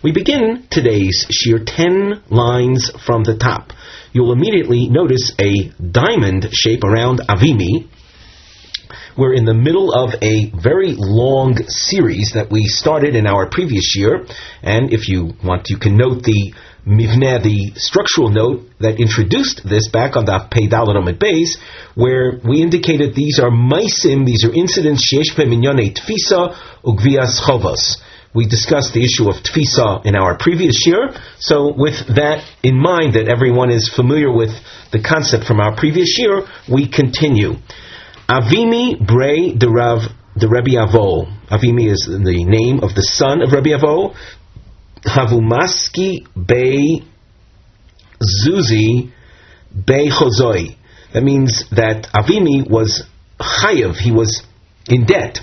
We begin today's shiur 10 lines from the top. You'll immediately notice a diamond shape around Avimi. We're in the middle of a very long series that we started in our previous year, and if you want, you can note the mivneh, the structural note that introduced this back on Daf Pei Daled Amud Beis, where we indicated these are maisim, these are incidents sheyesh b'hem minyonei tfisa ugvias chovos. We discussed the issue of tfisa in our previous year, so with that in mind, that everyone is familiar with the concept from our previous year, we continue. Avimi brei de Rabbi Avo. Avimi is the name of the son of Rabbi Avo. Havumaski bei Zuzi bei Chozoi. That means that Avimi was chayav, he was in debt.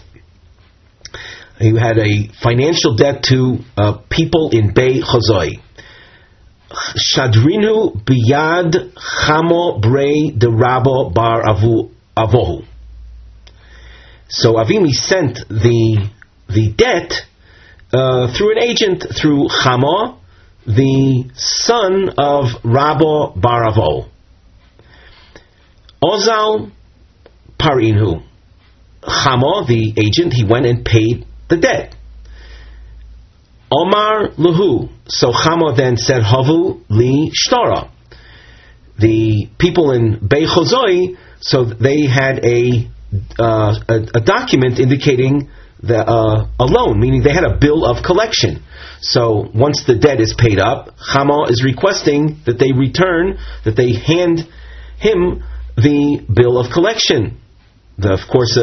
He had a financial debt to people in Bei Chozoi. Shadrinu biyad chamo brei de Rabo bar avohu. So Avimi sent the debt through an agent, through Chamo, the son of Rabo bar Avo. Ozal parinhu. Chamo, the agent, he went and paid the debt. Omar luhu. So Chamo then said, Havu li shtora. The people in Bei Chozoi, so they had a document indicating a loan, meaning they had a bill of collection. So once the debt is paid up, Chamo is requesting that they return, that they hand him the bill of collection. Of course,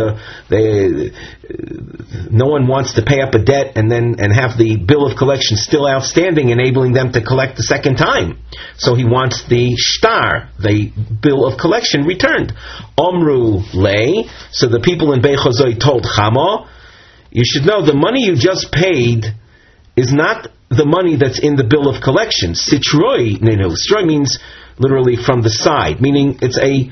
no one wants to pay up a debt and have the bill of collection still outstanding, enabling them to collect the second time. So he wants the shtar, the bill of collection, returned. Omru lei. So the people in Bei Chozoi told Chamo, you should know the money you just paid is not the money that's in the bill of collection. Sitroi ninu. Sitroi means literally from the side, meaning it's a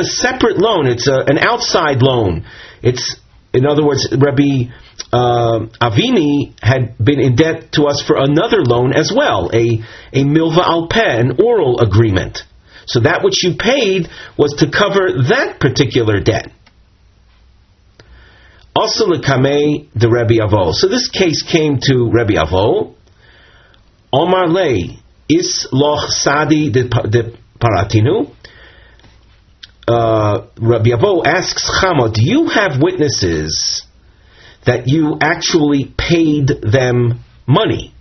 separate loan. It's an outside loan. It's, in other words, Rabbi Avimi had been in debt to us for another loan as well, a milva al peh, an oral agreement. So that which you paid was to cover that particular debt. Also lekamei de Rabbi Avo. So this case came to Rabbi Avo. Omar lei. Is loch sadi de paratinu. Rabbi Avo asks Chamo, do you have witnesses that you actually paid them money?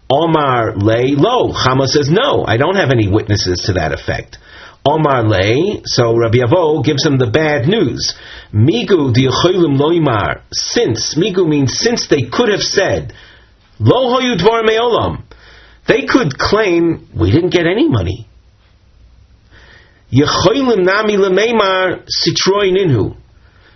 Omar lei lo. Chamo says, no, I don't have any witnesses to that effect. Omar lei. So Rabbi Avo gives him the bad news. Migu di'acholim loimar. Since, migu means since they could have said, lo hoyu dvar me'olam. They could claim, we didn't get any money. Yecholim nami lemeimar sitroi ninhu.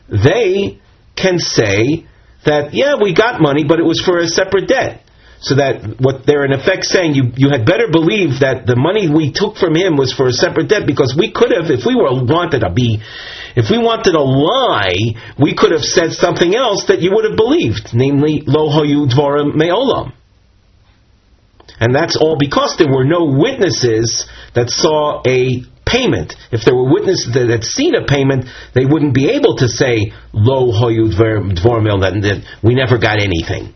They can say that, yeah, we got money, but it was for a separate debt. So that what they're in effect saying, you had better believe that the money we took from him was for a separate debt, because we could have, if we wanted a lie, we could have said something else that you would have believed, namely, lo hoyu dvarim me'olam. And that's all because there were no witnesses that saw a payment. If there were witnesses that had seen a payment, they wouldn't be able to say, lo hoyu dvar me'olam, that we never got anything.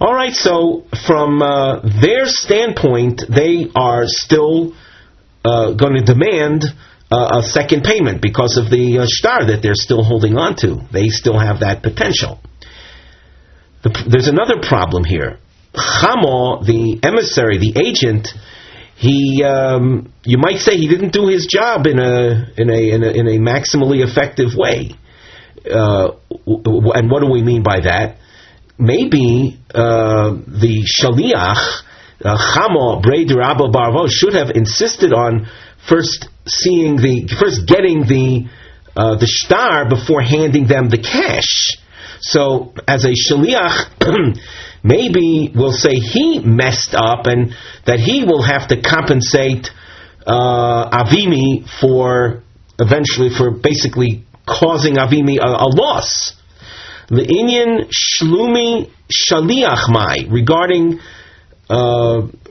Alright, so from their standpoint, they are still going to demand a second payment because of the shtar that they're still holding on to. They still have that potential. There's another problem here. Chamo, the emissary, the agent, you might say he didn't do his job in a maximally effective way. And what do we mean by that? Maybe the shaliach, Chamo brei de Rabo bar Avo, should have insisted on first getting the shtar before handing them the cash. So as a shaliach, maybe we'll say he messed up and that he will have to compensate Avimi for basically causing Avimi a loss. Le'inyan shlumi shaliach mai, regarding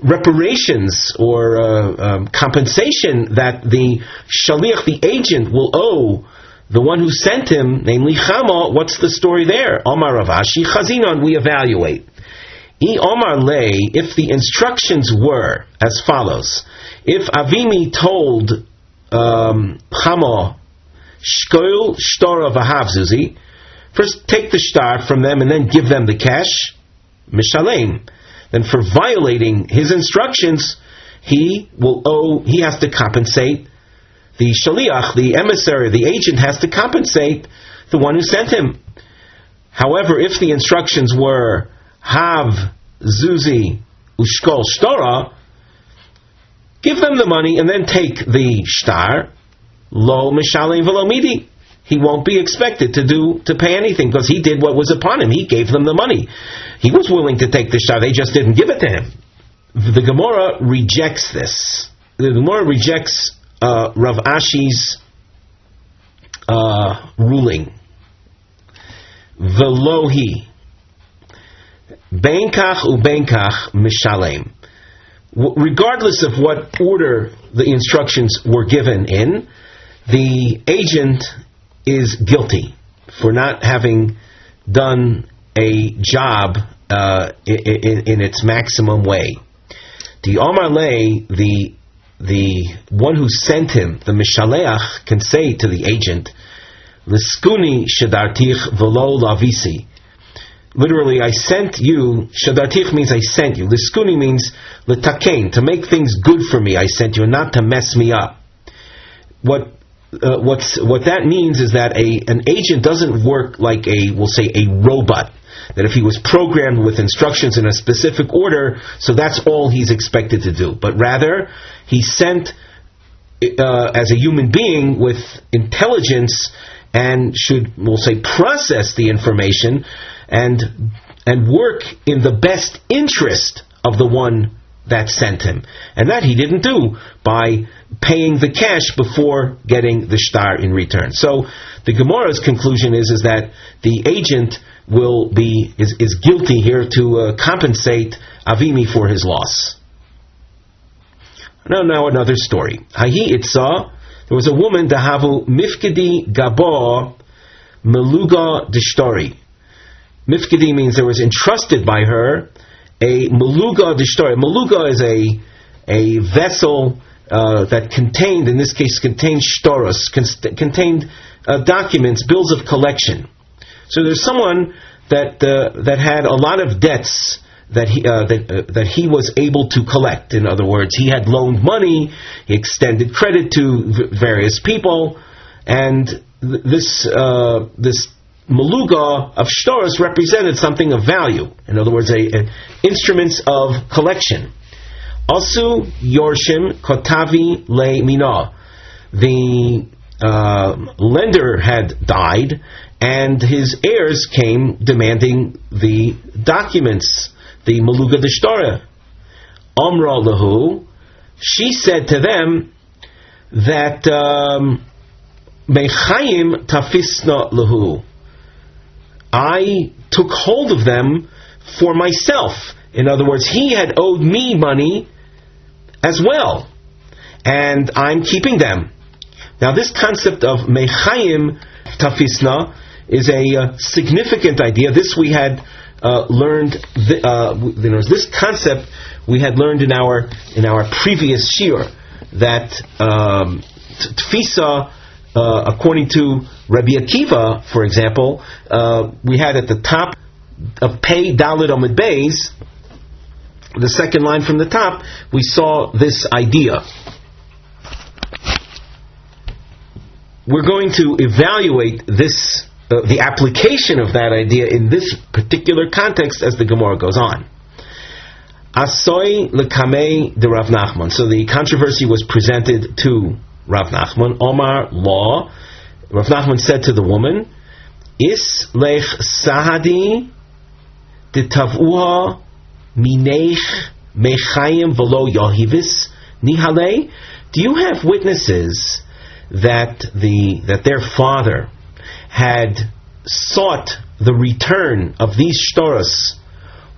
reparations or compensation that the shaliach, the agent, will owe the one who sent him, namely Chama. What's the story there? Omar Rav Ashi Chazinon, we evaluate. I Omar Lei, if the instructions were as follows: if Avimi told Chama, Shkoil shtora v'hav zuzi, first take the shtar from them and then give them the cash, mishalem. Then for violating his instructions, he has to compensate the shaliach, the emissary, the agent has to compensate the one who sent him. However, if the instructions were hav zuzi ushkol shtora, give them the money and then take the shtar, lo mishalem v'lo midi. He won't be expected to pay anything because he did what was upon him. He gave them the money. He was willing to take the shtar. They just didn't give it to him. The Gemara rejects this. The Gemara rejects Rav Ashi's ruling. Velohi benkach ubenkach mishalem. Regardless of what order the instructions were given in, the agent is guilty for not having done a job in its maximum way. The Omar Lei, the one who sent him, the Mishaleach, can say to the agent, Liskuni shadartich velo lavisi. Literally, I sent you. Shadartich means I sent you. Liskuni means letakein, to make things good for me. I sent you, and not to mess me up. What that means is that an agent doesn't work like a robot. That if he was programmed with instructions in a specific order, so that's all he's expected to do. But rather, he's sent as a human being with intelligence and should, process the information and work in the best interest of the one that sent him. And that he didn't do by paying the cash before getting the shtar in return. So the Gemara's conclusion is that the agent is guilty here to compensate Avimi for his loss. Now another story. Hahi itza, there was a woman, dahavu mifkedi gabo meluga dishtori. Mifkedi means there was entrusted by her a meluga dishtori. Meluga is a vessel that contained, in this case, contained shtoros, contained documents, bills of collection. So there's someone that had a lot of debts that he was able to collect. In other words, he had loaned money, he extended credit to various people, and this meluga of shtoros represented something of value. In other words, instruments of collection. Asu yorshim kotavi le mina. The lender had died, and his heirs came demanding the documents, the meluga d'shtora. Amra lahu, she said to them that mechayim tafisna lahu. I took hold of them for myself. In other words, he had owed me money as well, and I'm keeping them. Now, this concept of mechayim tafisna is a significant idea. This we had learned. This concept we had learned in our previous shiur, that tfisa, according to Rabbi Akiva, for example, we had at the top of Pei Dalet Amud Beis, the second line from the top, we saw this idea. We're going to evaluate this, the application of that idea in this particular context as the Gemara goes on. Asoy lekamei de Rav Nachman. So the controversy was presented to Rav Nachman. Omar law. Rav Nachman said to the woman, Is lech sahadi de tavuha mineich mechayim velo yahivis nihale. Do you have witnesses that their father had sought the return of these shtoros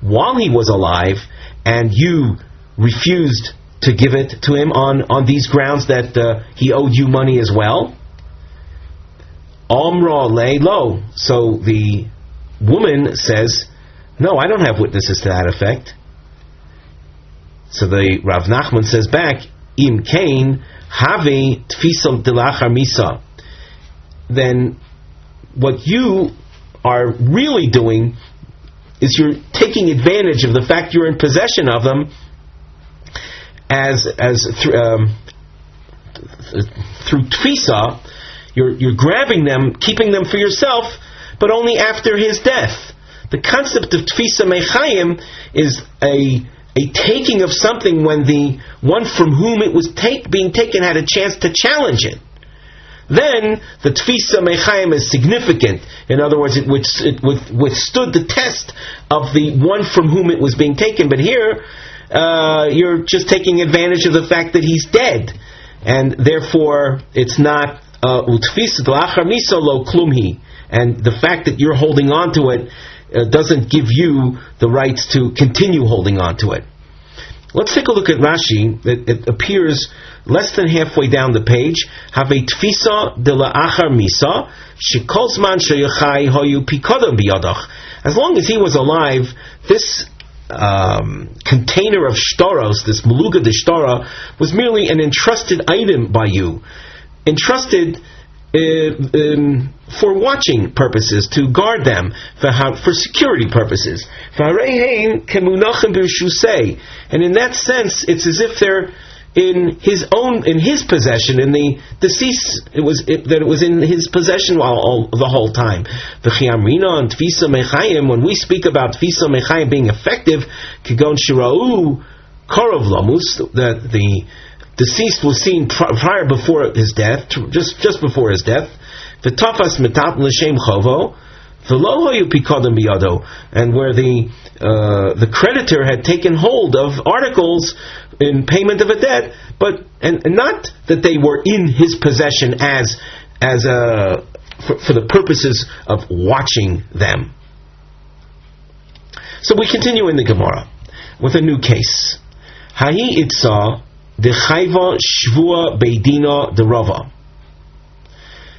while he was alive, and you refused to give it to him on these grounds that he owed you money as well? Omra lei lo. So the woman says, no, I don't have witnesses to that effect. So the Rav Nachman says back, Im kain have tfisa delachar misa. Then what you are really doing is you're taking advantage of the fact you're in possession of them through tfisa. You're grabbing them, keeping them for yourself, but only after his death. The concept of tfisa mechayim is a taking of something when the one from whom it was being taken had a chance to challenge it. Then the tfisa mechayim is significant. In other words, it withstood the test of the one from whom it was being taken. But here, you're just taking advantage of the fact that he's dead, and therefore it's not utfisa l'achar misa lo klumhi. And the fact that you're holding on to it doesn't give you the rights to continue holding on to it. Let's take a look at Rashi. It appears less than halfway down the page. Have tfisa de la'achar misa shekol zman sheyachai hoyu pikodam biyadach. As long as he was alive, this container of shtoros, this meluga de shtora, was merely an entrusted item by you, entrusted for watching purposes, to guard them, for security purposes. And in that sense, it's as if they're in his possession. In the deceased, it was in his possession the whole time. When we speak about tfisa mechayim being effective, kigon shirau korov lamus, that the deceased was seen prior before his death, just before his death. V'tafas metat l'shem chovo, v'lo hoyu pikodem biyado, and where the creditor had taken hold of articles in payment of a debt, but and not that they were in his possession for the purposes of watching them. So we continue in the Gemara with a new case. Hahi itza the chayva shvua beidina de Rava.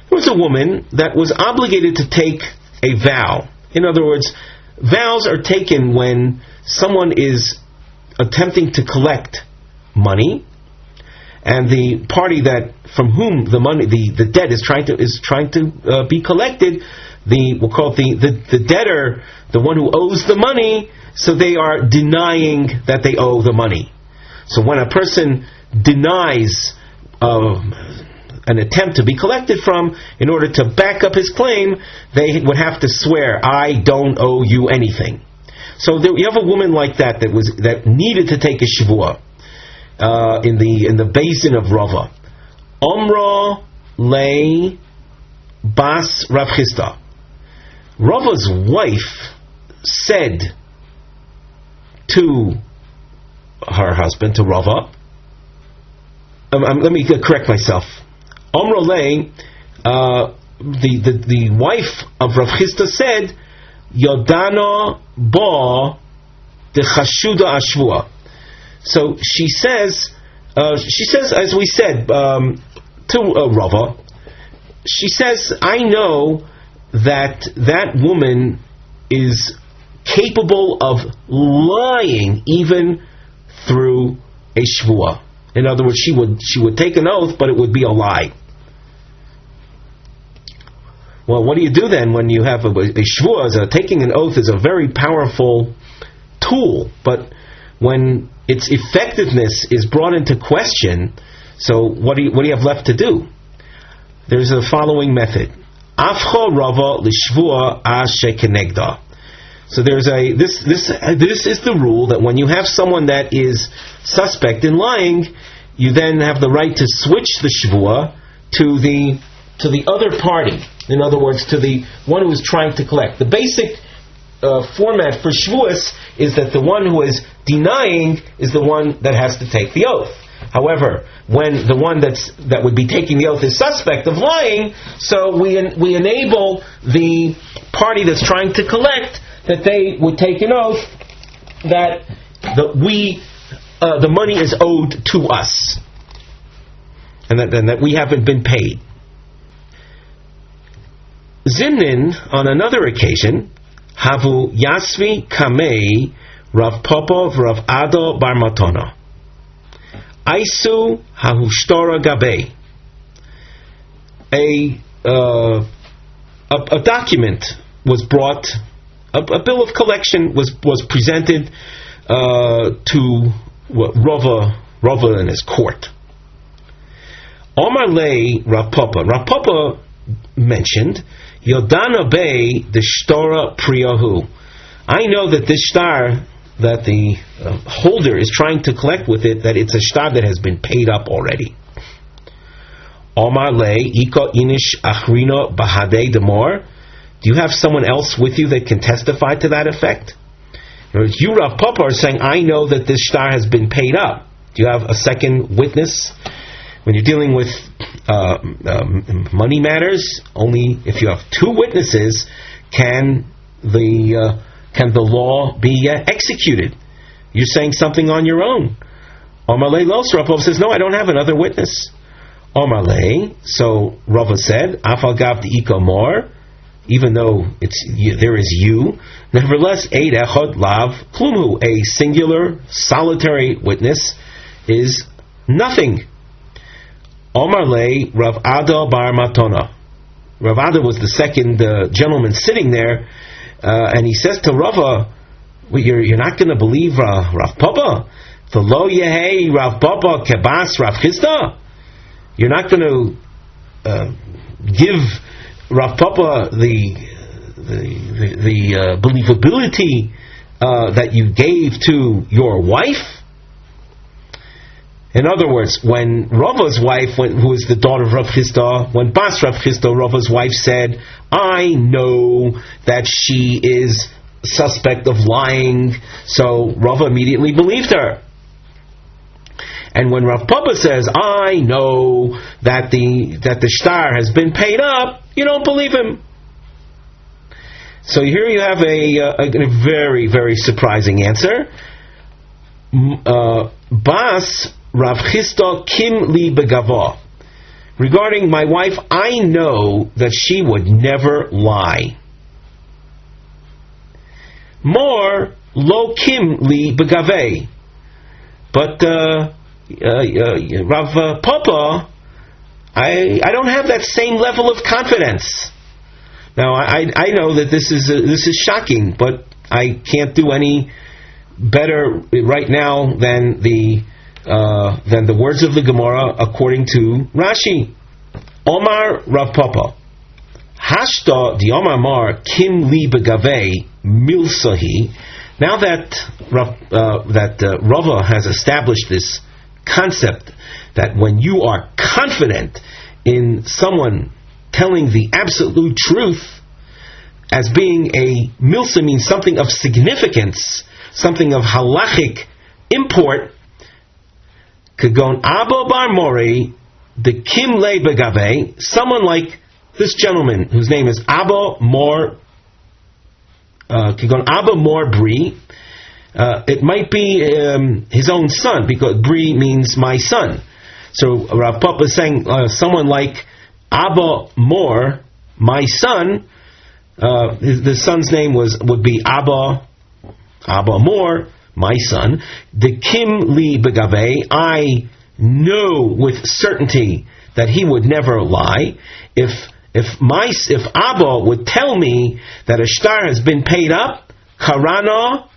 There was a woman that was obligated to take a vow. In other words, vows are taken when someone is attempting to collect money, and the party from whom the money, the debt is trying to be collected, we'll call it the debtor, the one who owes the money. So they are denying that they owe the money. So when a person denies an attempt to be collected from, in order to back up his claim, they would have to swear, I don't owe you anything. So you have a woman like that needed to take a shivua in the basin of Rava. Omra lei bas Rav Chisda. Rava's wife said to her husband, to Rava, let me correct myself. Omra lei, the wife of Rav Chisda said, Yodana ba de chashuda ashvua. So she says, as we said to Rava, she says, I know that woman is capable of lying even through a shvua. In other words, she would take an oath, but it would be a lie. Well, what do you do then when you have a shvua? Taking an oath is a very powerful tool, but when its effectiveness is brought into question, so what do you have left to do? There's a following method. Afcha rava l'shvua ashe kenegda. So there's this is the rule that when you have someone that is suspect in lying, you then have the right to switch the shvua to the other party. In other words, to the one who is trying to collect. The basic format for shvuas is that the one who is denying is the one that has to take the oath. However, when the one that would be taking the oath is suspect of lying, so we enable the party that's trying to collect that they would take an oath that the money is owed to us, and that we haven't been paid. Zimnin, on another occasion, Havu Yasvi Kamei Rav Papa Rav Ado Bar Matona Aisu Hahushtora Gabe. A document was brought, a bill of collection was presented to Rava in his court. Omar Lei Rav Papa mentioned Yodana Bey the Shtora Priyahu. I know that this shtar that the holder is trying to collect with it, that it's a shtar that has been paid up already. Omar Lei Iko Inish Achrino Bahadei Demor. Do you have someone else with you that can testify to that effect? You, Rav Papa, are saying, I know that this shtar has been paid up. Do you have a second witness? When you're dealing with money matters, only if you have two witnesses can the law be executed. You're saying something on your own. Omar Lei Los, Rav Papa says, no, I don't have another witness. Omar Lei, so Rava said, Afal Gav Iko Mor, even though there is you, nevertheless, Eid Echad Lav Klumhu, a singular, solitary witness is nothing. Omar Lei Rav Ada Bar Matona. Rav Ada was the second gentleman sitting there, and he says to Rava, well, you're not going to believe Rav Papa? The Lo Yehei Rav Papa Kebas Rav Chisda? You're not going to give Rav Papa the believability that you gave to your wife? In other words, when Rava's wife, who is the daughter of Rav Chisda, when Bas Rav Chisda, Rava's wife said, I know that she is suspect of lying, so Rava immediately believed her. And when Rav Papa says, I know that the shtar has been paid up, you don't believe him. So here you have a very, very surprising answer. Bas Rav Chisda Kim Li Begava. Regarding my wife, I know that she would never lie. More Lo Kim Li Begave. But Rav Papa, I don't have that same level of confidence. Now I know that this is shocking, but I can't do any better right now than the words of the Gemara according to Rashi. Omar Rav Papa, Hashta di Omar Mar Kim Li Begave Milsahi. Now that Rava has established this concept that when you are confident in someone telling the absolute truth as being a milsa, means something of significance, something of halachic import, Kagon Abba Bar Mori, the Kim Le Begave, someone like this gentleman whose name is Abba Mor, Kagon Abba Mor Bri. It might be his own son, because Bri means my son. So Rav Papa is saying someone like Abba Mor, my son. The son's name would be Abba Mor, my son. The Kim Li Begave, I know with certainty that he would never lie. If Abba would tell me that a shtar has been paid up, Karana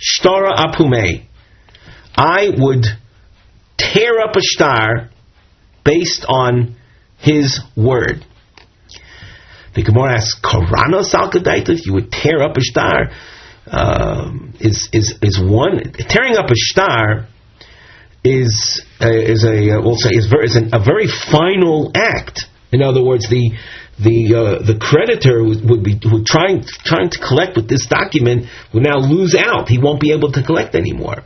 Shtara Apume, I would tear up a shtar based on his word. The Gemara asks, Karana Salkadaitus, you would tear up a shtar? Is one tearing up a shtar is a very final act. In other words, the creditor would be trying to collect with this document would now lose out. He won't be able to collect anymore.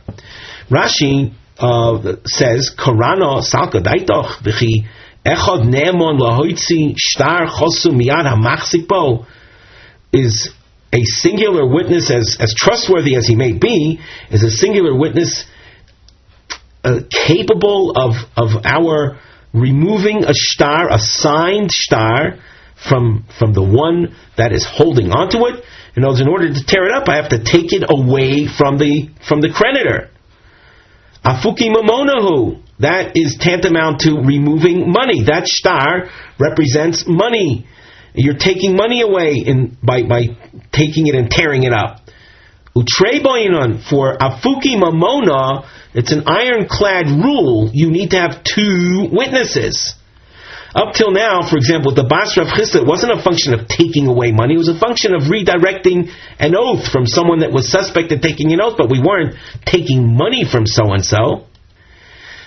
Rashi says, Korano salka daitoch v'chi echad ne'emon lahoitzi shtar chosu miyad hamachzik bo, is a singular witness, as trustworthy as he may be, is a singular witness capable of our removing a shtar, a signed shtar, from the one that is holding onto it. In order to tear it up, I have to take it away from the creditor. Afuki mamonahu, that is tantamount to removing money. That shtar represents money. You're taking money away by taking it and tearing it up. Utrei boinon, for afuki mamona, it's an ironclad rule. You need to have two witnesses. Up till now, for example, with the Bas Rav Chisda, it wasn't a function of taking away money. It was a function of redirecting an oath from someone that was suspect of taking an oath, but we weren't taking money from so-and-so.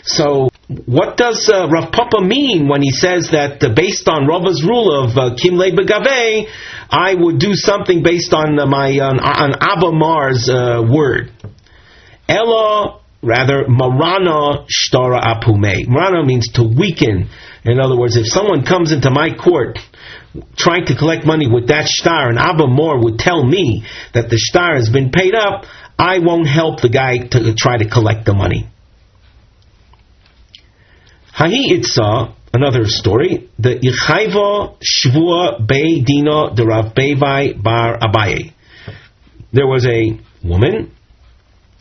So, what does Rav Papa mean when he says that based on Rava's rule of Kim Le Begave, I would do something based on on Abba Mar's word? Ella, rather, Marana Shtara Apume. Marana means to weaken. In other words, if someone comes into my court trying to collect money with that shtar, and Abba Mar would tell me that the shtar has been paid up, I won't help the guy to try to collect the money. Hahi Itza, another story, the Ichaiva Shvua Bei Dino de Rav Bevai Bar Abaye. There was a woman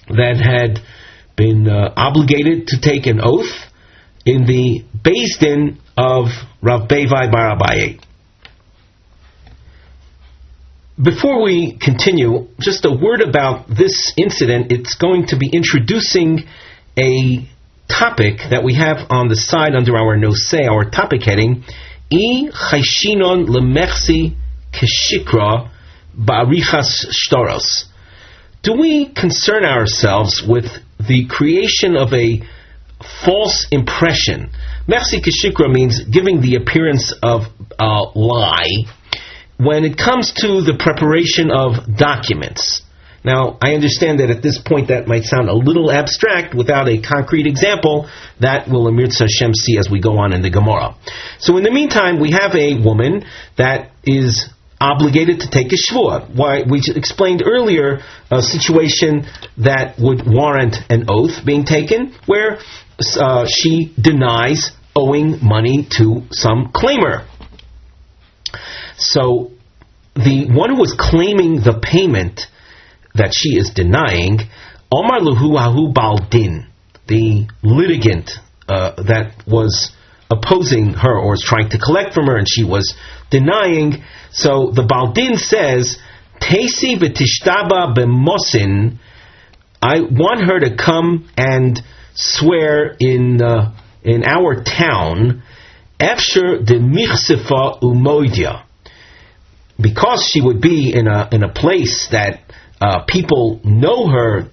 that had been obligated to take an oath in the Beis Din of Rav Bevai Bar Abaye. Before we continue, just a word about this incident. It's going to be introducing a topic that we have on the side under our nosei, our topic heading, I chayshinon lemechsi keshikra ba'arichas shtoros. Do we concern ourselves with the creation of a false impression? Mechsi keshikra means giving the appearance of a lie when it comes to the preparation of documents. Now, I understand that at this point that might sound a little abstract without a concrete example. That will Amir Hashem see as we go on in the Gemara. So in the meantime, we have a woman that is obligated to take a shvua. Why, we explained earlier a situation that would warrant an oath being taken, where she denies owing money to some claimer. So the one who was claiming the payment that she is denying, Omar Luhu Ahu Baldin, the litigant that was opposing her or was trying to collect from her, and she was denying. So the Baldin says, Teisi v'tishtaba b'mosin, I want her to come and swear in our town, Efsher de Michsefa umoidia, because she would be in a place that people know her.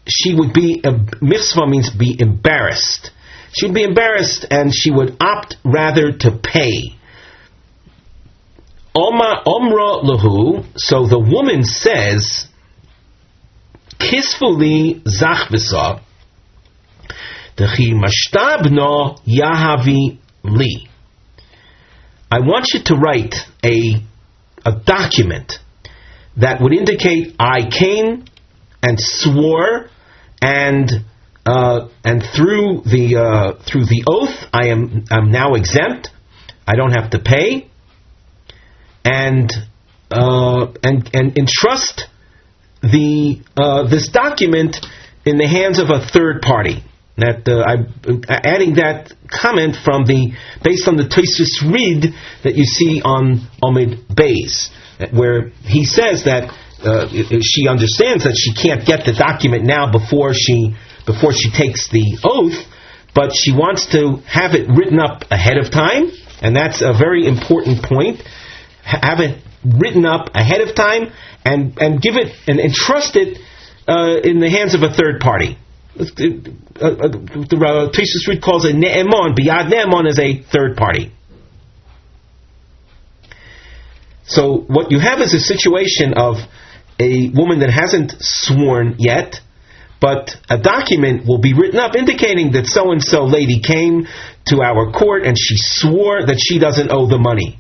She would be, mitzvah means be embarrassed. She would be embarrassed and she would opt rather to pay. Omra lahu, so the woman says, Kisfuli zachvisa, dechi mashtabno yahavi li. I want you to write a document that would indicate I came and swore, and through the oath I'm now exempt. I don't have to pay, and entrust this document in the hands of a third party. That I'm adding that comment based on the Tosfos read that you see on Omid Beis, where he says that she understands that she can't get the document now before she takes the oath, but she wants to have it written up ahead of time, and that's a very important point. Have it written up ahead of time and give it and entrust it in the hands of a third party. The Tosfos read calls a ne'emon, biyad ne'emon is a third party. So what you have is a situation of a woman that hasn't sworn yet, but a document will be written up indicating that so-and-so lady came to our court and she swore that she doesn't owe the money.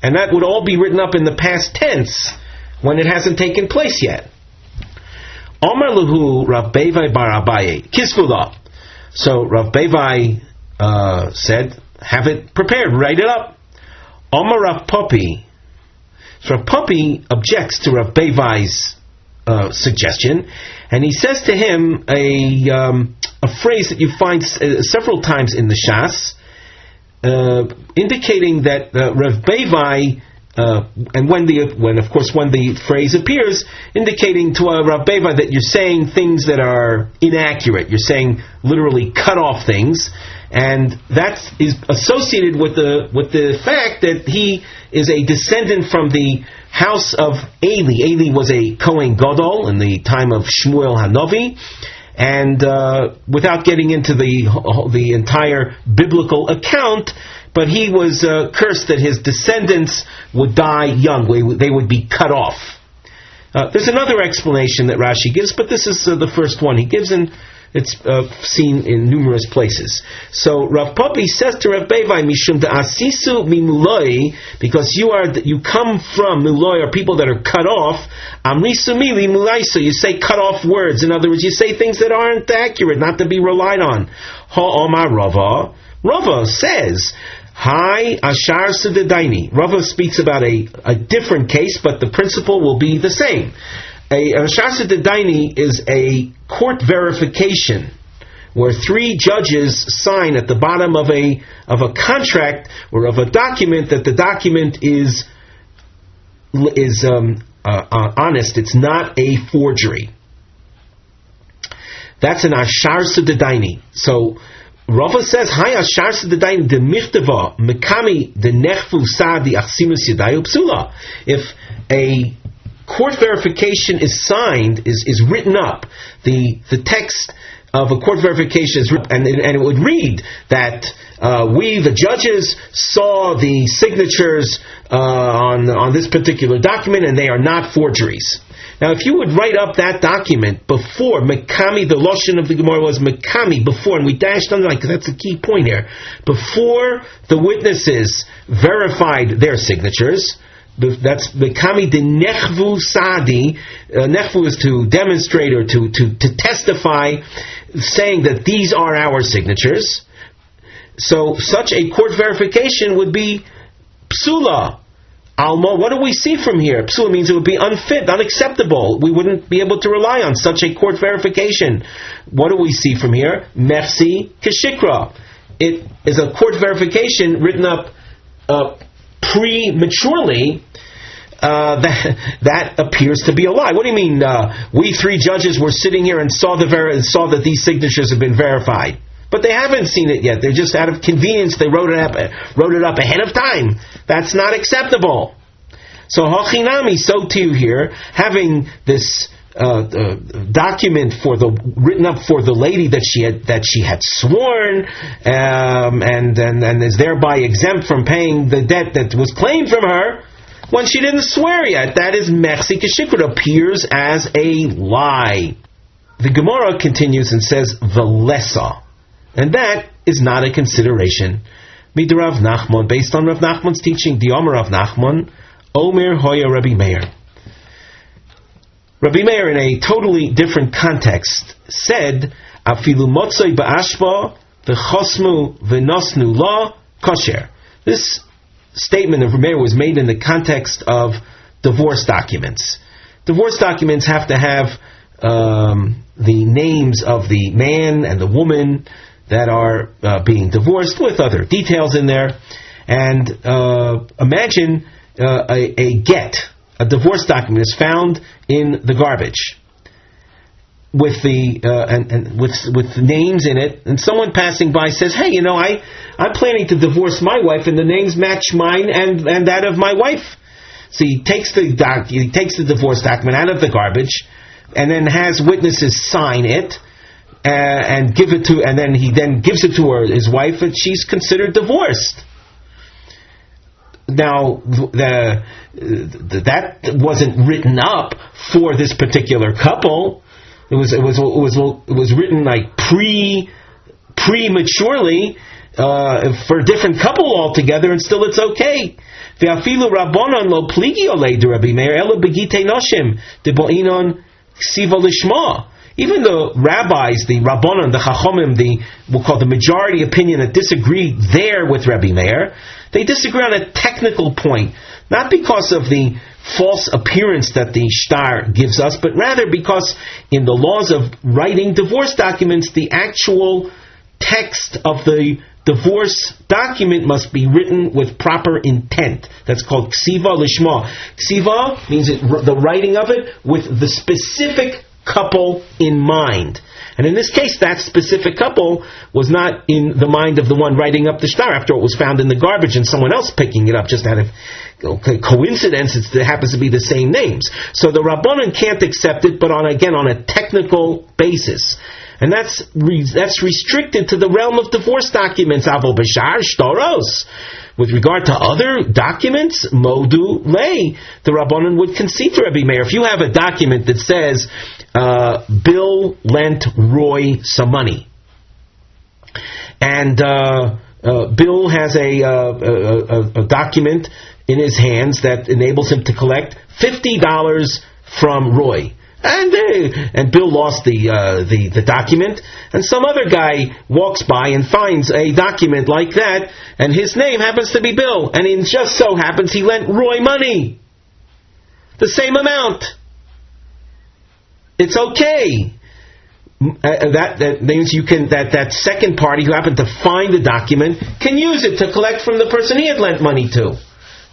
And that would all be written up in the past tense when it hasn't taken place yet. Omar Lahu Rav Bevai bar Abaye Kisvula. So Rav Bevai said, have it prepared, write it up. Omar Rav Popi. So Rav Popi objects to Rav Bevai's suggestion, and he says to him a phrase that you find several times in the Shas, indicating that Rav Bevai, and when the phrase appears, indicating to Rav Bevai that you're saying things that are inaccurate. You're saying literally cut off things, and that is associated with the fact that he is a descendant from the house of Eli. Eli was a Kohen Gadol in the time of Shmuel Hanavi, and without getting into the entire biblical account, but he was cursed that his descendants would die young. They would be cut off. There's another explanation that Rashi gives, but this is the first one he gives, and it's seen in numerous places. So Rav Popi says to Rav Bevai, Mishum da'asisu mimuloi, because you come from muloi, or people that are cut off. Amrisu mili mulaisu, you say cut off words. In other words, you say things that aren't accurate, not to be relied on. Ha'omar Rava. Rava says, Hi ashar sudedaini. Rava speaks about a different case, but the principle will be the same. A ashar sudedaini is a court verification where three judges sign at the bottom of a contract or of a document that the document is honest. It's not a forgery. That's an ashar sudedaini. So Rava says, "Hi ashar sudedaini de michtava mekami de nechvu sadi achsinus yadayu psula." If a court verification is signed, is written up, the text of a court verification is written, and it would read that we, the judges, saw the signatures on this particular document, and they are not forgeries. Now, if you would write up that document before, Mekami, the Lashon of the Gemara was Mekami, before, and we dashed underline, because that's the key point here, before the witnesses verified their signatures, that's Mekami de Nechvu Sadi. Nechvu is to demonstrate or to testify, saying that these are our signatures. So such a court verification would be Psula. Alma, what do we see from here? Psula means it would be unfit, unacceptable. We wouldn't be able to rely on such a court verification. What do we see from here? Merci Keshikra. It is a court verification written up prematurely. That appears to be a lie. What do you mean? We three judges were sitting here and saw that these signatures have been verified, but they haven't seen it yet. They're just out of convenience. They wrote it up ahead of time. That's not acceptable. So hachinami, so too here, having this document written up for the lady that she had sworn, and is thereby exempt from paying the debt that was claimed from her when she didn't swear yet. That is merci keshikra, appears as a lie. The Gemara continues and says velesa, and that is not a consideration. Midrav Nachman, based on Rav Nachman's teaching, the Omer of Nachman, Omer Hoya Rabbi Meir. Rabbi Meir, in a totally different context, said, Afilu motzoi ba'ashba v'chosmu v'nosnu la kosher. This statement of Rabbi Meir was made in the context of divorce documents. Divorce documents have to have the names of the man and the woman that are being divorced, with other details in there. And imagine a get. A divorce document is found in the garbage with with names in it, and someone passing by says, "Hey, I'm planning to divorce my wife, and the names match mine and that of my wife." So he takes the divorce document out of the garbage, and then has witnesses sign it and give it to, and then he gives it to his wife, and she's considered divorced. Now, that wasn't written up for this particular couple. It was written like prematurely for a different couple altogether, and still it's okay. Ve'afilu rabbanon lo pligi olei de Rabbi Meir ela begitei noshim de bo'inon ksiva lishma. Even the rabbis, the rabbanon, the chachomim, we'll call the majority opinion that disagree there with Rabbi Meir, they disagree on a technical point, not because of the false appearance that the shtar gives us, but rather because in the laws of writing divorce documents, the actual text of the divorce document must be written with proper intent. That's called ksiva lishma. Ksiva means the writing of it with the specific couple in mind. And in this case, that specific couple was not in the mind of the one writing up the shtar. After it was found in the garbage and someone else picking it up just out of coincidence, it happens to be the same names. So the Rabbanan can't accept it, but on a technical basis. And that's restricted to the realm of divorce documents. Avol b'shar shtaros. With regard to other documents, modu lei, the Rabbanan would concede to Rabbi Meir. If you have a document that says, Bill lent Roy some money, and Bill has a document in his hands that enables him to collect $50 from Roy. And Bill lost the document, and some other guy walks by and finds a document like that, and his name happens to be Bill, and it just so happens he lent Roy money, the same amount. It's okay. That means you can that second party who happened to find the document can use it to collect from the person he had lent money to.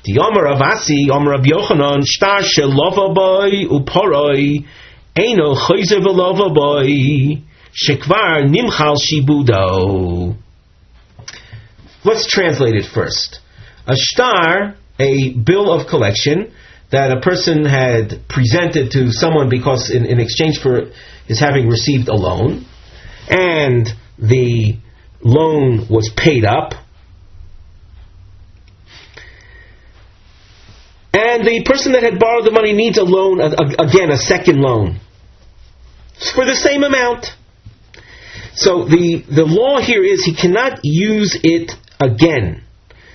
The HaRav HaRav Yehonasan shtar shelova boy uporoi eino choizer velova boy shekvar nimchal shibudo. Let's translate it first. A shtar, a bill of collection that a person had presented to someone because in exchange for his having received a loan, and the loan was paid up, and the person that had borrowed the money needs a loan, again, a second loan, for the same amount. So the law here is he cannot use it again.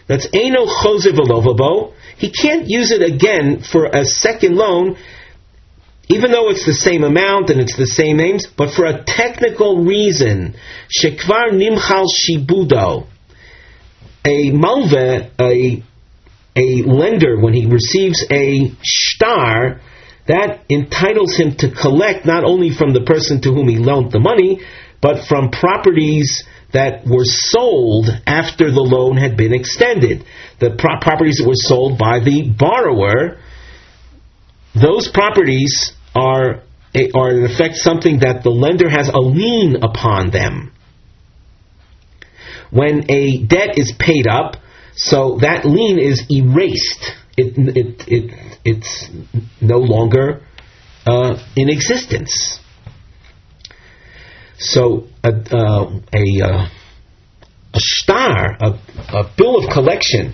That's eino chozer v'lovabo. He can't use it again for a second loan, even though it's the same amount and it's the same names, but for a technical reason. Shekvar nimchal shibudo. A malve, a lender, when he receives a shtar, that entitles him to collect not only from the person to whom he loaned the money, but from properties that were sold after the loan had been extended. The properties that were sold by the borrower, those properties are in effect something that the lender has a lien upon them. When a debt is paid up, so that lien is erased. It's no longer in existence. So a shtar, a bill of collection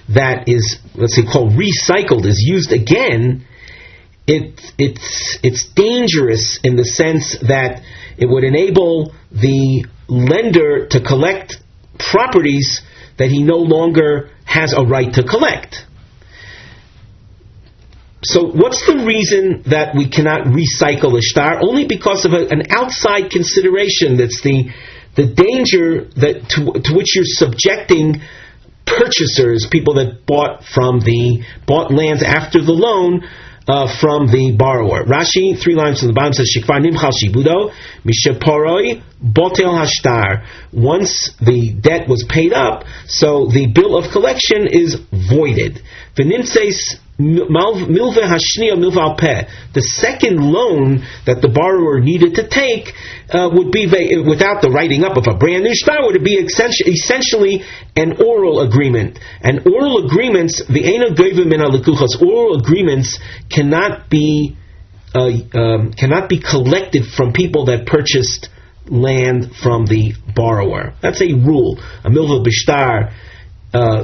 that is, let's say, called recycled, is used again. It's dangerous in the sense that it would enable the lender to collect properties that he no longer has a right to collect. So what's the reason that we cannot recycle a shtar? Only because of an outside consideration. That's the danger that to which you're subjecting purchasers, people that bought lands after the loan from the borrower. Rashi, 3 lines from the bottom, says Shikvar nimchal shibudo misheporoi botel hashtar. Once the debt was paid up, so the bill of collection is voided. V'nimtzeis milve hashniya milve al peh. The second loan that the borrower needed to take would be without the writing up of a brand new shtar. Would be essentially an oral agreement. And oral agreements, v'eina goyvim min halekuchos. Oral agreements cannot be collected from people that purchased land from the borrower. That's a rule. A milva b'shtar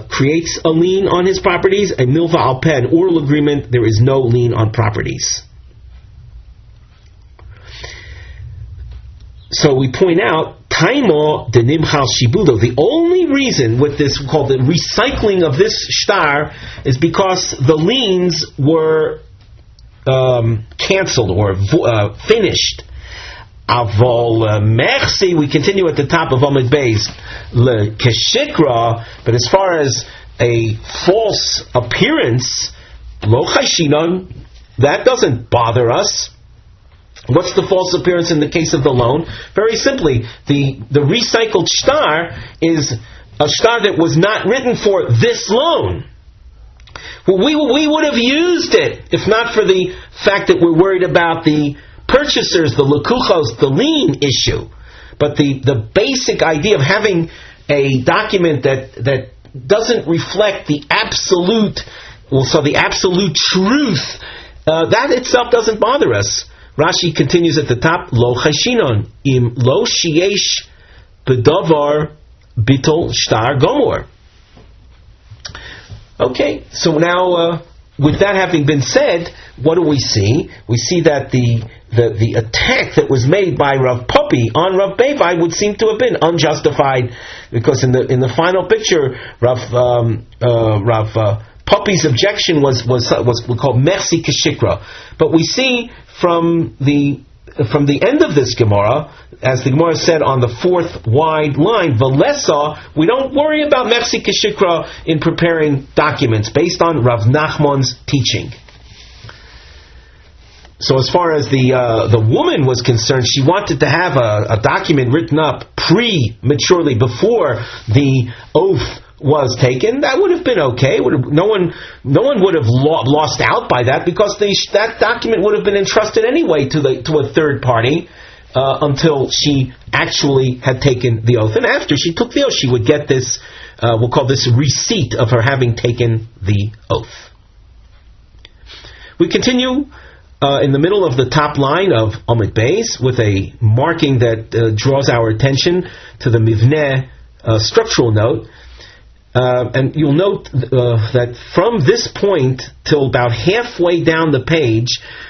creates a lien on his properties. A milva al peh, an oral agreement, there is no lien on properties. So we point out, Taimo de Nimchal Shibudo, the only reason with this called the recycling of this shtar is because the liens were cancelled or finished. Avol merci, we continue at the top of Amud Beis, le keshikra, but as far as a false appearance, lo chayshinon, that doesn't bother us. What's the false appearance in the case of the loan? Very simply, the recycled shtar is a shtar that was not written for this loan. We would have used it if not for the fact that we're worried about the purchasers, the lekuchos, the lien issue. But the basic idea of having a document that doesn't reflect the absolute, the absolute truth, that itself doesn't bother us. Rashi continues at the top, lo chashinon im lo sheyesh bedavar bitol shtar gomor. Okay, so now with that having been said, what do we see? We see that the attack that was made by Rav Poppy on Rav Bevai would seem to have been unjustified, because in the final picture, Rav Poppy's objection was called merci keshikra. But we see from the end of this Gemara, as the Gemara said on the fourth wide line, Valesa, we don't worry about merci keshikra in preparing documents based on Rav Nachman's teaching. So as far as the woman was concerned, she wanted to have a document written up prematurely before the oath was taken. That would have been okay. No one would have lost out by that, because that document would have been entrusted anyway to a third party until she actually had taken the oath. And after she took the oath, she would get this, we'll call this receipt of her having taken the oath. We continue in the middle of the top line of Amud Beis with a marking that draws our attention to the Mivneh structural note. And you'll note that from this point till about halfway down the page,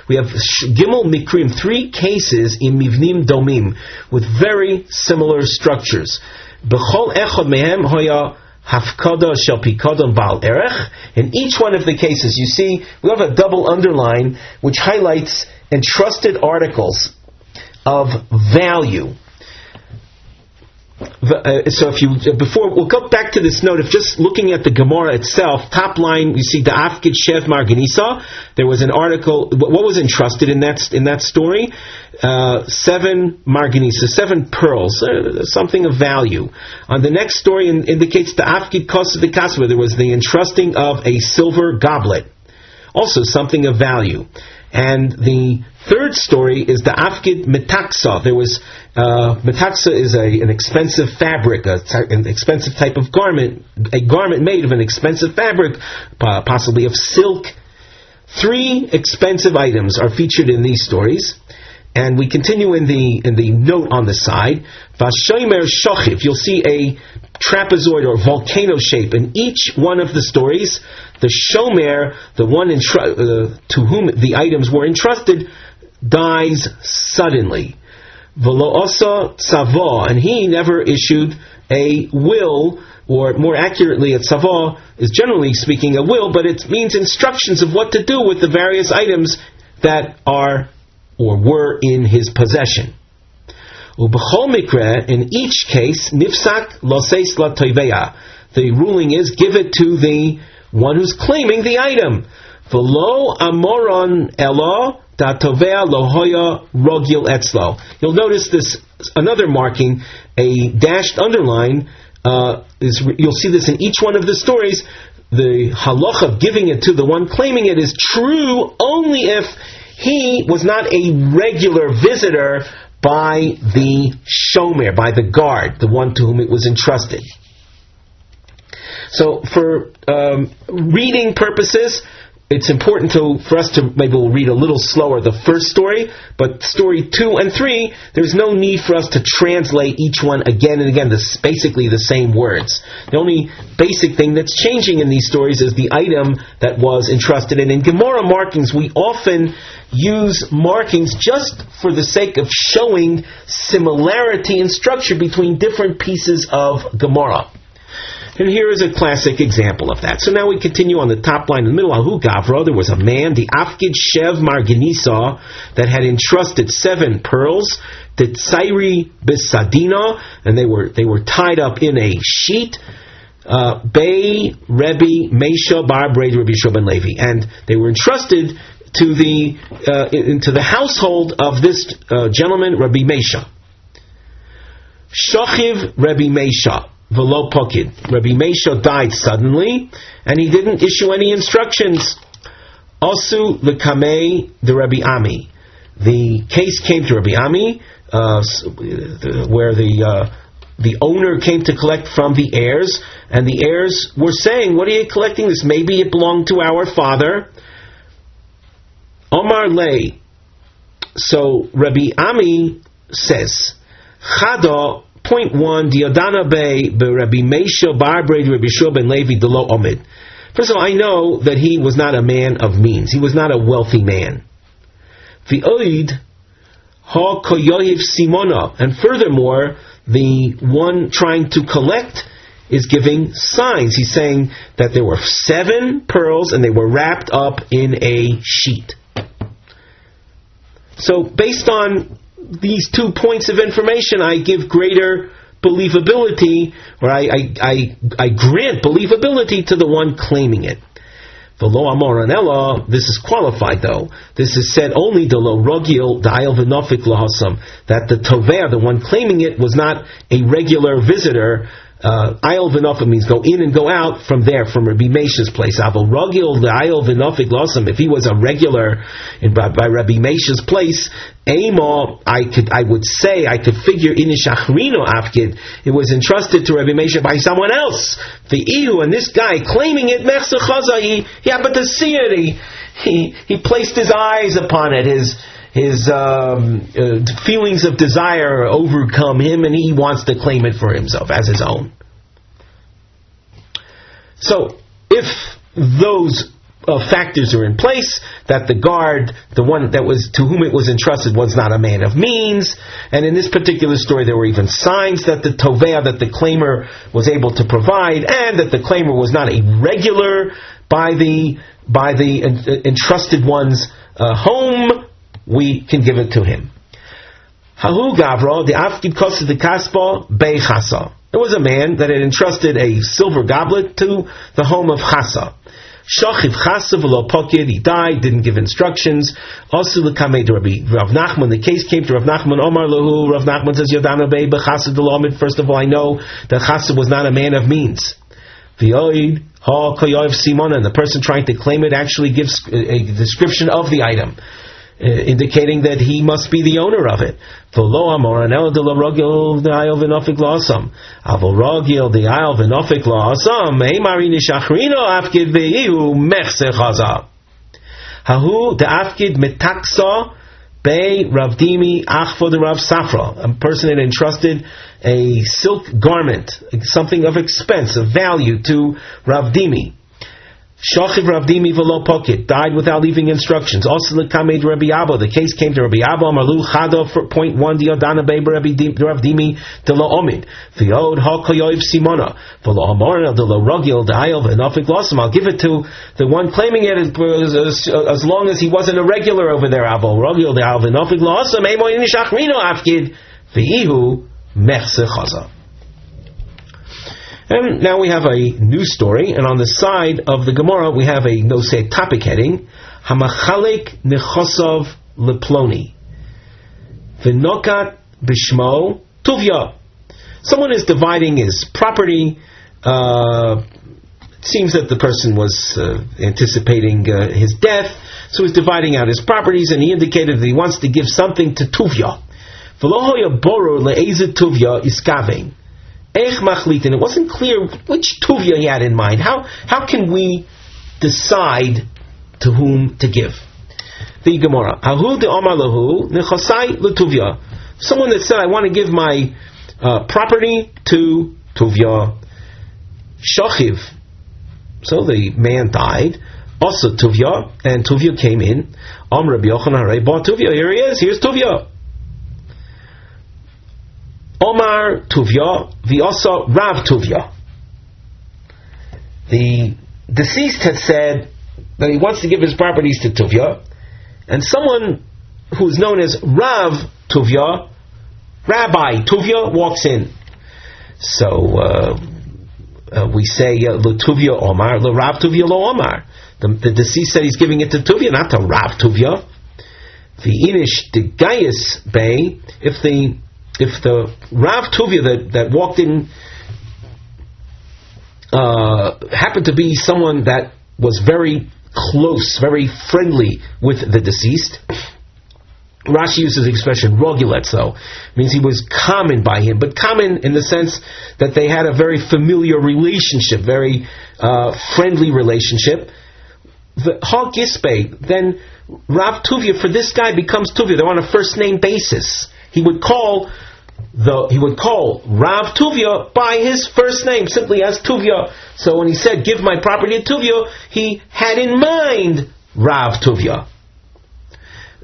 we have Gimel Mikrim, 3 cases in Mivnim Domim, with very similar structures. B'chol echad mehem hoya hafkada shel pikadon bal erech. In each one of the cases, you see, we have a double underline which highlights entrusted articles of value. So we'll go back to this note of just looking at the Gemara itself. Top line, you see the Afkid Shev Marganisa. There was an article. What was entrusted in that story? 7 Marganisa, 7 pearls, something of value. On the next story indicates the Afkid Kosa de Kasva. There was the entrusting of a silver goblet, also something of value. And the third story is the Afkid Metaksa. There was Metaksa is an expensive fabric, an expensive type of garment, a garment made of an expensive fabric, possibly of silk. 3 expensive items are featured in these stories. And we continue in the note on the side. Vashomer Shochiv. You'll see a trapezoid or volcano shape in each one of the stories. The Shomer, the one to whom the items were entrusted, dies suddenly. V'lo osa tzava, and he never issued a will, or more accurately, a tzava is generally speaking a will, but it means instructions of what to do with the various items that are or were in his possession. Ubechol mikre, in each case, nifsak loseis la toiveya. The ruling is, give it to the one who's claiming the item. V'lo amoron elo da tovea lohoya rogil etzlo. You'll notice this another marking, a dashed underline. You'll see this in each one of the stories. The halacha of giving it to the one claiming it is true only if he was not a regular visitor by the shomer, by the guard, the one to whom it was entrusted. So for reading purposes, it's important for us to, maybe we'll read a little slower the first story, but story 2 and 3, there's no need for us to translate each one again and again, this basically the same words. The only basic thing that's changing in these stories is the item that was entrusted. And in Gemara markings, we often use markings just for the sake of showing similarity in structure between different pieces of Gemara. And here is a classic example of that. So now we continue on the top line in the middle. Ahu Gavra, there was a man, the Afkid Shev Marganisa, that had entrusted 7 pearls, the Tsairi Bisadina, and they were tied up in a sheet. Bei Rebbe Mesha Bar Braid Rebbe Shoben Levi, and they were entrusted to into the household of this gentleman, Rabbi Mesha. Shochiv Rabbi Mesha. Velo Pokid. Rabbi Mesha died suddenly, and he didn't issue any instructions. Asu Lekamei the Rabbi Ami. The case came to Rabbi Ami, where the owner came to collect from the heirs, and the heirs were saying, "What are you collecting this? Maybe it belonged to our father." Omar Lei. So Rabbi Ami says, Chada. Point 1, Diodana Bey Rabbi Mesha Bar Braid Rabbi Shoben Levi Delo Omid. First of all, I know that he was not a man of means. He was not a wealthy man. V'oid ha koyohiv simona. And furthermore, the one trying to collect is giving signs. He's saying that there were 7 pearls and they were wrapped up in a sheet. So based on these 2 points of information, I give greater believability, or I grant believability to the one claiming it. V'lo amor anela, this is qualified though. This is said only the lo rogil da'il v'nofik lahasam, that the tovea, the one claiming it, was not a regular visitor. Ayil v'nofik means go in and go out from there, from Rabbi Mesha's place. Aval rogil da'il v'nofik lahasam, if he was a regular by Rabbi Mesha's place, Ema, I could figure in Shachrino Afkid, it was entrusted to Rabbi Mesha by someone else. The Ihu, and this guy claiming it, Mechsa Chaza, he happened to see it, he placed his eyes upon it, his feelings of desire overcome him, and he wants to claim it for himself as his own. So, if those factors are in place, that the guard, the one that was to whom it was entrusted, was not a man of means, and in this particular story there were even signs that the tovea, that the claimer was able to provide, and that the claimer was not a regular by the entrusted one's home, we can give it to him. Hahu Gavra, the Afkid Kosa the Kaspa Bei Chasa. There was a man that had entrusted a silver goblet to the home of Chasa. Shachiv Chasa v'lo pokid, he died, didn't give instructions. Also l'kamei Rav Nachman, the case came to Rav Nachman, Omar lahu, Rav Nachman says, Yodana Bei b'Chasa d'lomid. First of all, I know that Chasa was not a man of means. V'yoid ha koyoiv simona, and the person trying to claim it actually gives a description of the item, indicating that he must be the owner of it. V'lo amor anel de la rogil de ayol v'nofik la'asam. Avol rogil de ayol v'nofik la'asam. Eimari nishachrino afkid ve'ihu mechse chaza. Hahu de afkid metaksa bei Rav Dimi achvo de Rav Safra. A person had entrusted a silk garment, something of expense, of value, to Rav Dimi. Shachiv Rav Dimi v'lo pokit, died without leaving instructions. Also l'kamed Rabbi Abba, the case came to Rabbi Abba, Marlu Chada for point 1, Diodana Bei Rav Dimi de lo omid. V'yod ha koyoiv simona, v'lo amorna de lo rogil de ayel v'nofik losam. I'll give it to the one claiming it as long as he wasn't a regular over there. Avol rogil de ayel v'nofik losam, emoy nishachrino afkid, v'ihu mechse chaza. And now we have a new story, and on the side of the Gemara we have a topic heading, Hamachalek Nechosov Leploni V'nokat Bishmo Tuvya. Someone is dividing his property. It seems that the person was anticipating his death, so he's dividing out his properties, and he indicated that he wants to give something to Tuvya. V'lohoya boru le'ezet Tuvya iskavein. And it wasn't clear which tuvya he had in mind. How can we decide to whom to give. The Gemara. Ahu de Omar lahu nechasai l'tuvya. Someone that said, I want to give my property to Tuvya. Shachiv. So the man died. Also Tuvya, and Tuvya came in. HaRav Yehonasan bought Tuvya. Here he is. Here's Tuvya. Omar Tuvya, v'asa Rav Tuvya. The deceased had said that he wants to give his properties to Tuvya, and someone who is known as Rav Tuvya, Rabbi Tuvya, walks in. So we say L'Tuvya Omar, L'Rav Tuvya Lo Omar. The deceased said he's giving it to Tuvya, not to Rav Tuvya. The Inish de Gaius Bay, if the Rav Tuvya that walked in happened to be someone that was very close, very friendly with the deceased. Rashi uses the expression roguletzo, means he was common by him, but common in the sense that they had a very familiar relationship, very friendly relationship. The Ha Gispe, then Rav Tuvya for this guy becomes Tuvya. They're on a first name basis. He would call Rav Tuvya by his first name, simply as Tuvya. So when he said, give my property to Tuvya, he had in mind Rav Tuvya.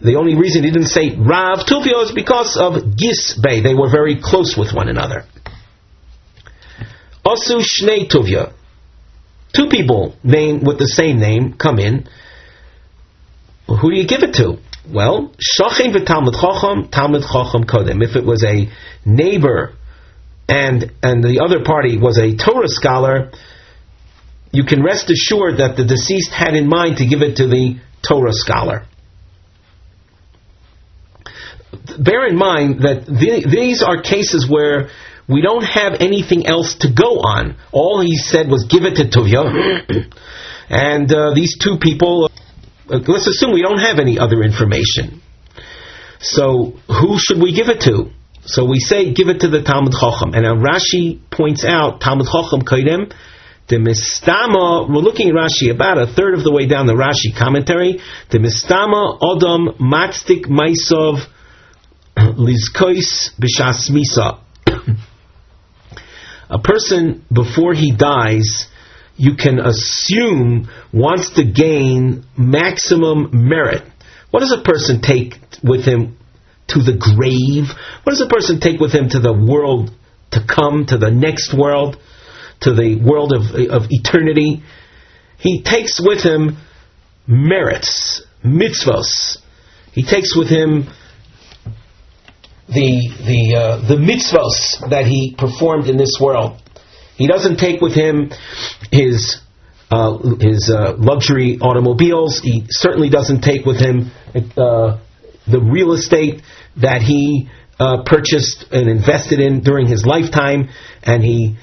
The only reason he didn't say Rav Tuvya is because of Gis Bey. They were very close with one another. Asu Shnei Tuvya. Two people named with the same name come in. Well, who do you give it to? Well, Shachin v'Talmud Chacham, Talmud Chacham Kodem. If it was a neighbor and the other party was a Torah scholar, you can rest assured that the deceased had in mind to give it to the Torah scholar. Bear in mind that these are cases where we don't have anything else to go on. All he said was give it to Tuvya. And these two people, let's assume we don't have any other information. So who should we give it to? So we say give it to the Talmud Chacham. And now Rashi points out, Talmud Chacham Kaidem, the Mistama, we're looking at Rashi about a third of the way down the Rashi commentary, the Mistama Odom Matstik Maisov Lizkois B'Shas Misa. A person, before he dies, you can assume wants to gain maximum merit. What does a person take with him to the grave? What does a person take with him to the world to come, to the next world, to the world of eternity? He takes with him merits, mitzvos. He takes with him the mitzvos that he performed in this world. He doesn't take with him his luxury automobiles. He certainly doesn't take with him the real estate that he purchased and invested in during his lifetime, and he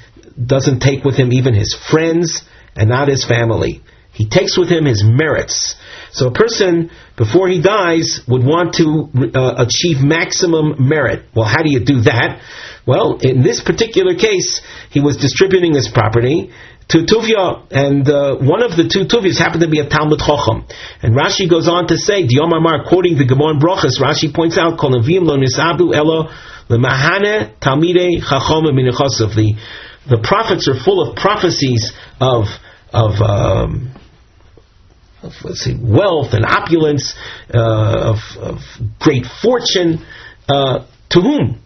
doesn't take with him even his friends and not his family. He takes with him his merits. So a person, before he dies, would want to achieve maximum merit. Well, how do you do that? Well, in this particular case, he was distributing his property to Tuvya, and one of the two Tuvyas happened to be a Talmud Chacham. And Rashi goes on to say, Diyomar Mar, quoting the Gemara in Brachos, Rashi points out, Kol Neviim lo nisabdu elo lemahane talmidei chacham minichosov. The prophets are full of prophecies of let's see, wealth and opulence, of great fortune. To whom?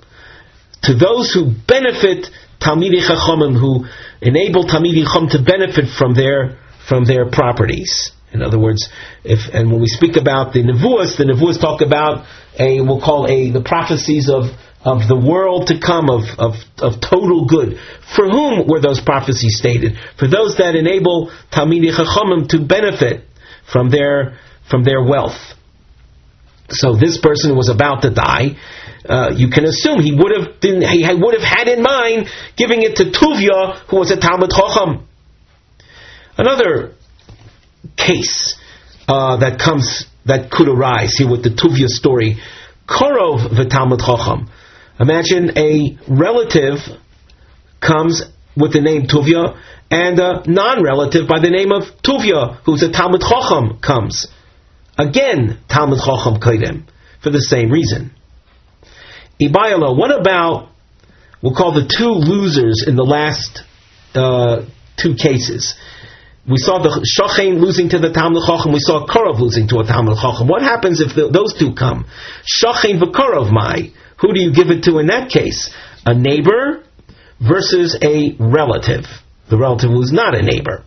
To those who benefit Talmidei Chachamim, who enable Talmidei Chacham to benefit from their properties. In other words, and when we speak about the Nevuos talk about we'll call the prophecies of the world to come, of total good. For whom were those prophecies stated? For those that enable Talmidei Chachamim to benefit from their wealth. So this person who was about to die, you can assume he would have had in mind giving it to Tuvya, who was a Talmud Chacham. Another case that could arise here with the Tuvya story, Korov v'Talmud Chacham. Imagine a relative comes with the name Tuvia, and a non-relative by the name of Tuvia, who's a Talmud Chacham, comes. Again, Talmud Chacham Kaidem, for the same reason. Ibayalo, what about, we'll call the two losers in the last two cases? We saw the Shochein losing to the Talmud Chacham, we saw Korov losing to a Talmud Chacham. What happens if those two come? Shochein v'Korov mai. Who do you give it to in that case? A neighbor versus a relative. The relative who is not a neighbor.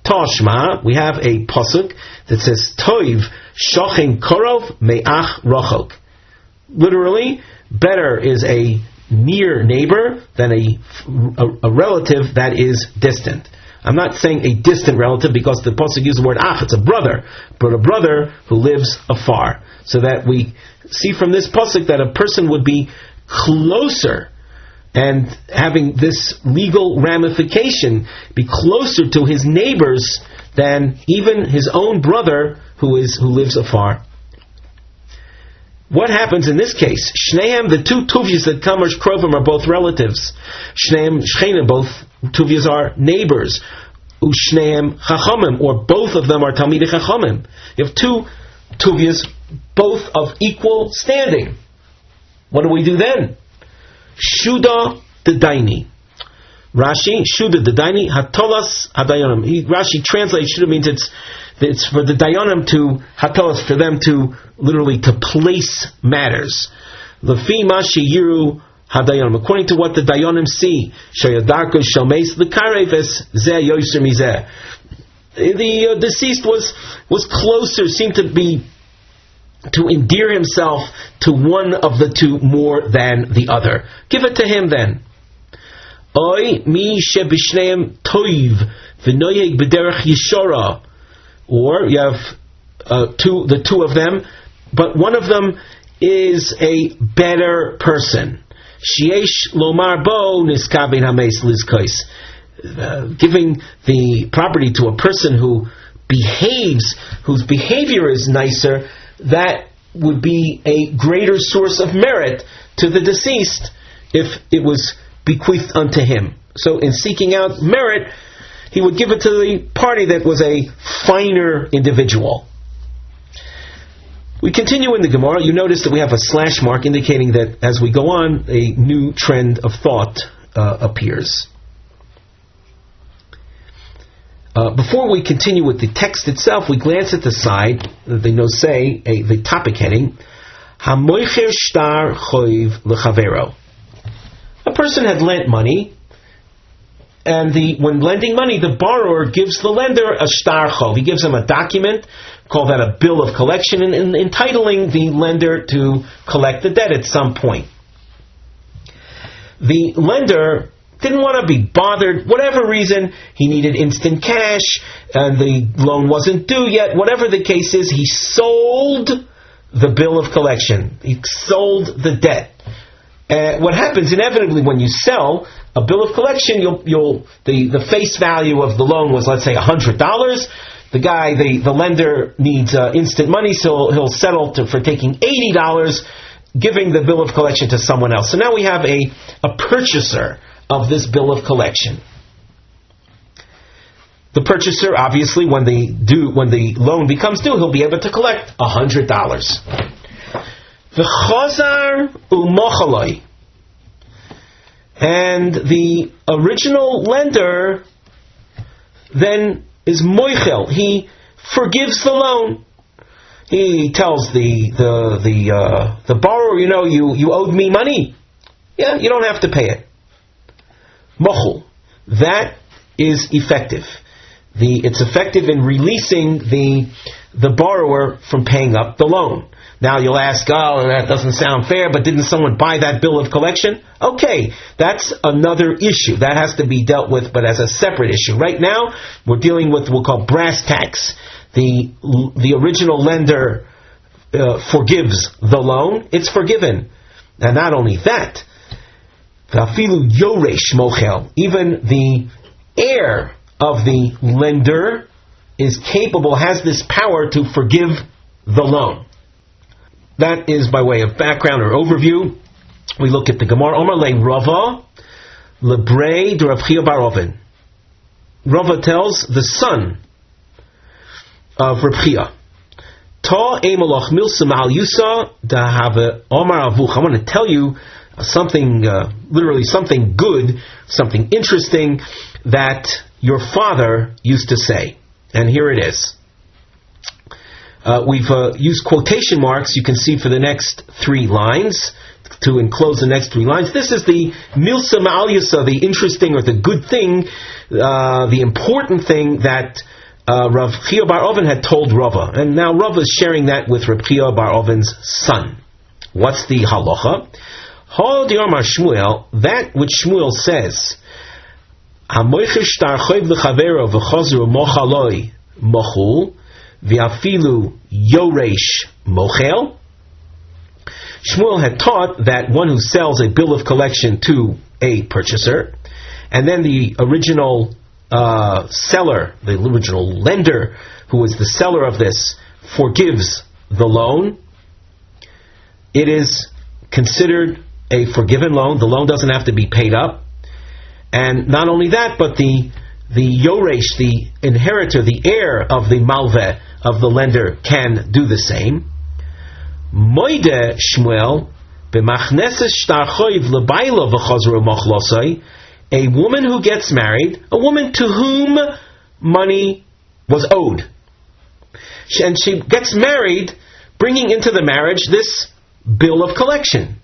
Toshma, we have a pasuk that says, Toiv Shochein Korov me'ach rochok. Literally, better is a near neighbor than a relative that is distant. I'm not saying a distant relative because the pasuk uses the word ach, it's a brother, but a brother who lives afar. So that we see from this pasuk that a person would be closer and having this legal ramification, be closer to his neighbors than even his own brother who lives afar. What happens in this case? Shneim, the two tuvias that come as krovim are both relatives. Shneim, shchenim, both tuvias are neighbors. Ushneim chachamim, or both of them are talmidei chachamim. You have two tuvias, both of equal standing. What do we do then? Shuda dedaini. Rashi, Shuda dedaini, hatolas hadayonim. Rashi translates Shuda means it's for the dayanim to hatolas, for them to literally to place matters. Lefi ma shiur hadayonim, according to what the dayanim see. Shayadarko shalmeis lekareves zeh yoser mizeh. The deceased was closer, seemed to endear himself to one of the two more than the other. Give it to him then. Oy mi shebishneim toiv v'noyeg b'derech yishora. Or you have the two of them, but one of them is a better person. Shiesh lomar bo niskabin hameis lizkais. Giving the property to a person who behaves, whose behavior is nicer, that would be a greater source of merit to the deceased if it was bequeathed unto him. So in seeking out merit, he would give it to the party that was a finer individual. We continue in the Gemara. You notice that we have a slash mark indicating that as we go on, a new trend of thought appears. Before we continue with the text itself, we glance at the side, the topic heading, HaMoicher shtar choiv lechavero. A person had lent money, and when lending money, the borrower gives the lender a shtar chov. He gives him a document, called that a bill of collection, and entitling the lender to collect the debt at some point. The lender didn't want to be bothered, whatever reason, he needed instant cash, and the loan wasn't due yet, whatever the case is, he sold the bill of collection. He sold the debt. What happens inevitably when you sell a bill of collection, the face value of the loan was, let's say, $100. The lender needs instant money, so he'll settle for taking $80, giving the bill of collection to someone else. So now we have a purchaser of this bill of collection. The purchaser, obviously, when the loan becomes due, he'll be able to collect $100. V'chazar u'mochaloi. And the original lender then is moichel. He forgives the loan. He tells the borrower, you owed me money. Yeah, you don't have to pay it. Mochel. That is effective. It's effective in releasing the borrower from paying up the loan. Now you'll ask, that doesn't sound fair, but didn't someone buy that bill of collection? Okay, that's another issue. That has to be dealt with, but as a separate issue. Right now, we're dealing with what we'll call brass tacks. The original lender forgives the loan. It's forgiven. And not only that, Vafilu yoresh mochel, even the heir of the lender has this power to forgive the loan. That is by way of background or overview. We look at the Gemara. Omar le Rava Lebrei de Rav Chia bar Oven. Rava tells the son of Rav Chia, Ta emalach milsa ma'al yusa da have omar avuch. I want to tell you something, literally something good, something interesting that your father used to say. And here it is. We've used quotation marks, you can see, for the next 3 lines, to enclose the next 3 lines. This is the milsa ma'al yusa, the interesting or the good thing, the important thing that Rav Chia bar Oven had told Rava. And now Rava is sharing that with Rav Chia bar Oven's son. What's the halacha? Ha di'amar Shmuel, that which Shmuel says, Hamoichish tarchoiv l'chavero v'chozru mochaloi mochul v'afilu yoresh mochel. Shmuel had taught that one who sells a bill of collection to a purchaser, and then the original seller, the original lender, who is the seller of this, forgives the loan, it is considered a forgiven loan. The loan doesn't have to be paid up. And not only that, but the yoresh, the inheritor, the heir of the malveh, of the lender, can do the same. Moide Shmuel, b'machneses shtarchoiv l'bayla v'chazru mochlosai, a woman who gets married, a woman to whom money was owed. And she gets married, bringing into the marriage this bill of collection.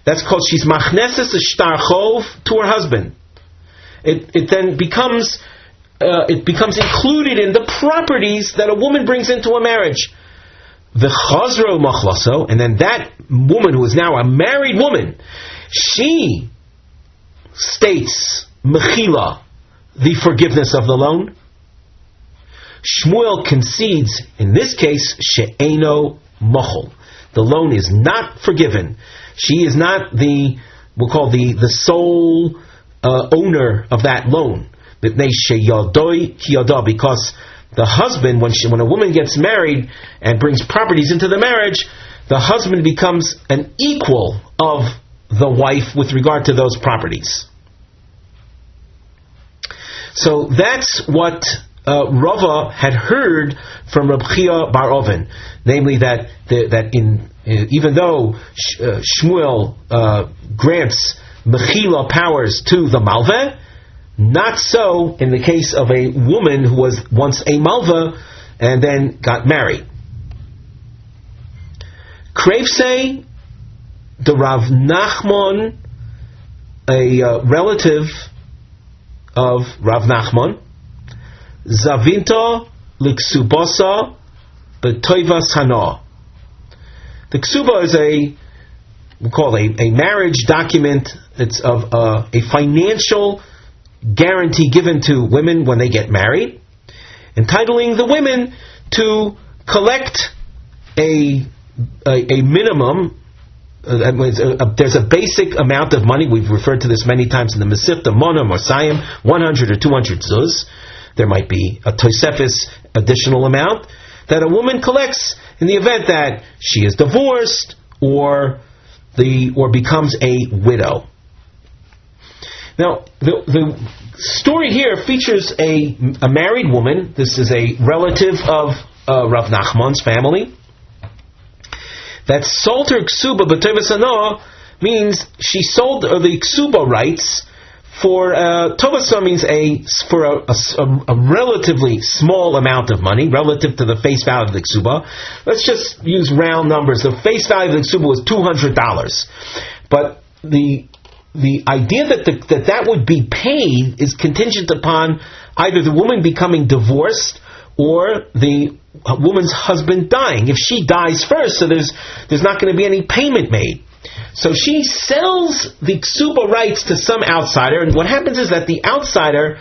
That's called, she's machneses shtarchov to her husband. It then becomes included in the properties that a woman brings into a marriage. V'chazro machlaso, and then that woman who is now a married woman, she states mechila, the forgiveness of the loan. Shmuel concedes in this case she'eno mochel, the loan is not forgiven. She is not the sole owner of that loan. Because the husband, when a woman gets married and brings properties into the marriage, the husband becomes an equal of the wife with regard to those properties. So that's what Rava had heard from Rav Chia bar Oven, namely that even though Shmuel grants mechila powers to the malveh, not so in the case of a woman who was once a malveh and then got married. Krevse, the Rav Nachman, a relative of Rav Nachman, Zavinta l'ksubosa b'toivas hana. The ksuba is a marriage document. It's of a financial guarantee given to women when they get married, entitling the women to collect a minimum. There's a basic amount of money. We've referred to this many times in the Masifta, Monam or Sayim, 100 or 200 zuz. There might be a tosefis additional amount that a woman collects in the event that she is divorced or becomes a widow. Now, the story here features a married woman. This is a relative of Rav Nachman's family that sold her ksuba b'toivas hana, means she sold the ksuba rights for tovasa, means for a relatively small amount of money relative to the face value of the ksuba. Let's just use round numbers. The face value of the ksuba was $200, but the idea that would be paid is contingent upon either the woman becoming divorced or the woman's husband dying. If she dies first, so there's not going to be any payment made. So she sells the ksuba rights to some outsider, and what happens is that the outsider,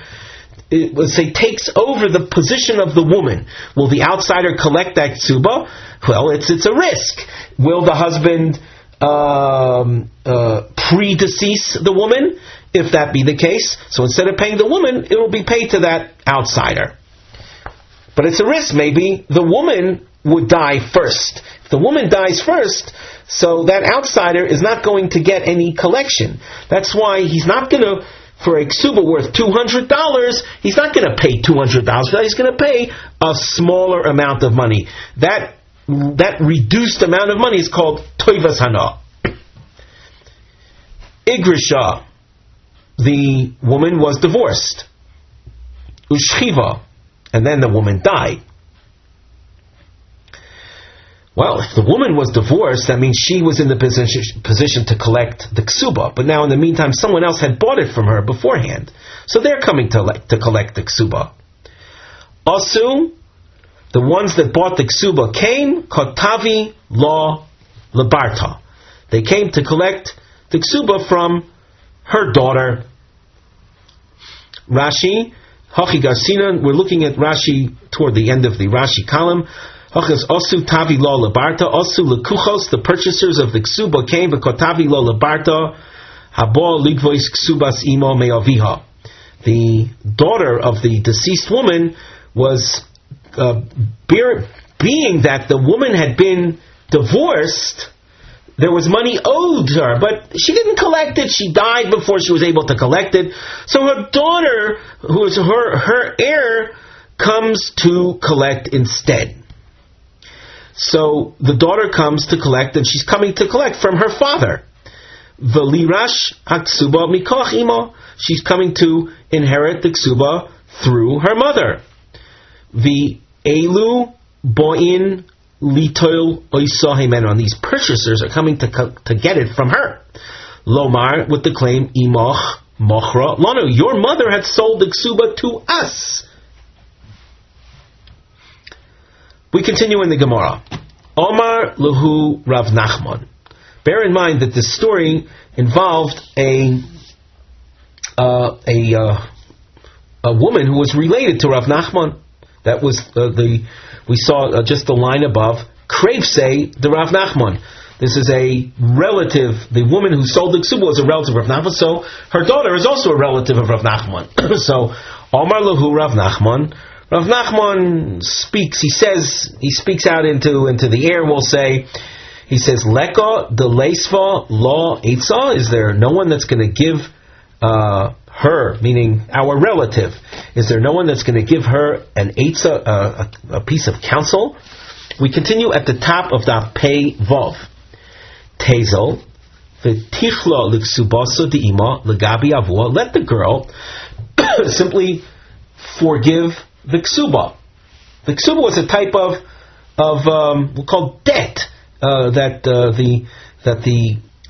let's say, takes over the position of the woman. Will the outsider collect that ksuba? Well, it's a risk. Will the husband predecease the woman? If that be the case, so instead of paying the woman, it will be paid to that outsider. But it's a risk. Maybe the woman would die first. If the woman dies first, so that outsider is not going to get any collection. That's why he's not going to, for a ksuba worth $200, he's not going to pay $200 for that. He's going to pay a smaller amount of money. That reduced amount of money is called toivas hana. Igrisha, the woman was divorced. Ushchiva, and then the woman died. Well, if the woman was divorced, that means she was in the position to collect the ksuba. But now, in the meantime, someone else had bought it from her beforehand. So they're coming to collect the ksuba. Asu, the ones that bought the ksuba came, kotavi lo lebarta. They came to collect the ksuba from her daughter. Rashi, Hachi Garsina, we're looking at Rashi toward the end of the Rashi column. Hachas osu tavi lo lebarta, osu lekuchos, the purchasers of the ksuba came, v'kotavi lo lebarta, habo ligvois ksubas imo me'aviha. The daughter of the deceased woman was, being that the woman had been divorced, there was money owed her, but she didn't collect it. She died before she was able to collect it. So her daughter, who is her heir, comes to collect instead. So the daughter comes to collect, and she's coming to collect from her father. V'lirash haksuba mikoch imo. She's coming to inherit the ksuba through her mother. V'elu bo'in litoil oisahimen. And these purchasers are coming to get it from her. Lomar, with the claim, imoch mochra lanu. Your mother had sold the ksuba to us. We continue in the Gemara. Omar Lahu Rav Nachman. Bear in mind that this story involved a woman who was related to Rav Nachman. That was we saw just the line above. Kravsei the Rav Nachman. This is a relative. The woman who sold the ksuba was a relative of Rav Nachman. So her daughter is also a relative of Rav Nachman. So Omar Lahu Rav Nachman. Rav Nachman speaks. He speaks out into the air. We'll say, he says, "Leka de leisva lo eitza." Is there no one that's going to give her, meaning our relative? Is there no one that's going to give her an eitza, a piece of counsel? We continue at the top of Daf Pei Vav. Tezel v'tichlo l'ksubaso de'ima l'gabi avua. Let the girl simply forgive the ksuba. The ksuba was a type of we'll call debt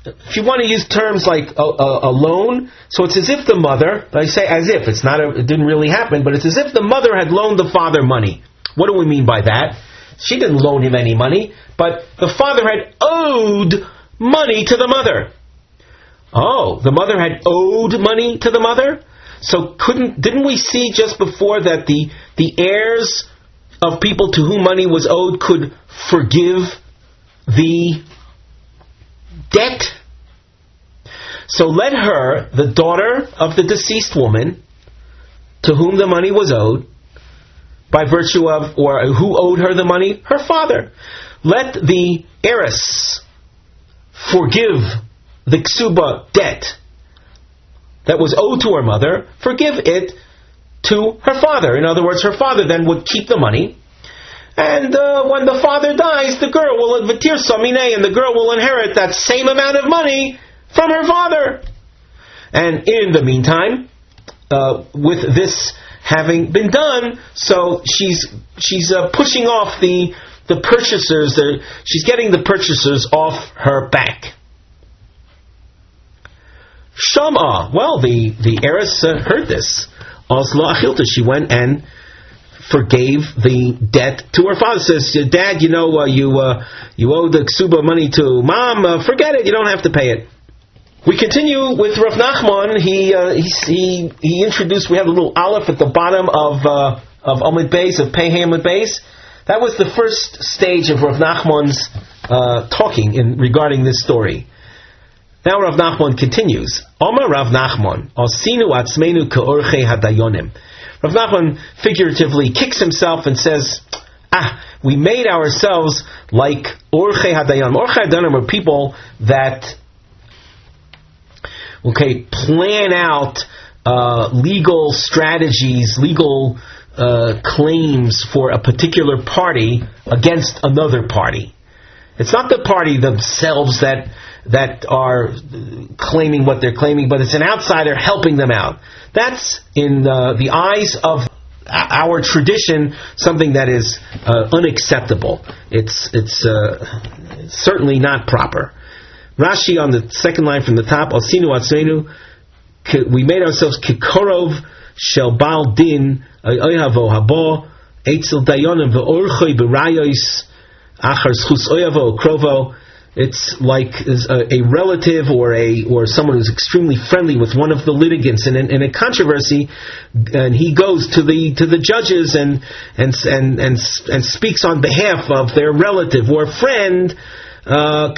if you want to use terms like a loan, so it's as if the mother, I say as if, it didn't really happen, but it's as if the mother had loaned the father money. What do we mean by that? She didn't loan him any money, but the father had owed money to the mother. Oh, the mother had owed money to the mother? So didn't we see just before that the heirs of people to whom money was owed could forgive the debt? So let her, the daughter of the deceased woman, to whom the money was owed, by virtue of, or who owed her the money? Her father. Let the heiress forgive the ksuba debt that was owed to her mother, forgive it to her father. In other words, her father then would keep the money, and when the father dies, the girl will vatir samine, and the girl will inherit that same amount of money from her father. And in the meantime, with this having been done, so she's pushing off the purchasers. She's getting the purchasers off her back. Shama, well, the heiress heard this. Osla achilta, she went and forgave the debt to her father. Says, Dad, you owe the ksuba money to Mom. Forget it. You don't have to pay it. We continue with Rav Nachman. He introduced. We have a little aleph at the bottom of Amud Beis, of Pei Amud Beis. That was the first stage of Rav Nachman's talking regarding this story. Now Rav Nachman continues. Omar Rav Nachman, Asinu atzmeinu ke'orchei hadayonim. Rav Nachman figuratively kicks himself and says, we made ourselves like Orchei Hadayanim. Orchei Hadayanim are people that plan out legal strategies, legal claims for a particular party against another party. It's not the party themselves that are claiming what they're claiming, but it's an outsider helping them out. That's, in the eyes of our tradition, something that is unacceptable. It's certainly not proper. Rashi on the second line from the top, Asinu Atzenu, we made ourselves kikorov shel bal din oyhavo habo etzel dayonim ve'orchoi berayos achar schus oyhavo krovo. It's like a relative or someone who's extremely friendly with one of the litigants in a controversy, and he goes to the judges and speaks on behalf of their relative or friend. And I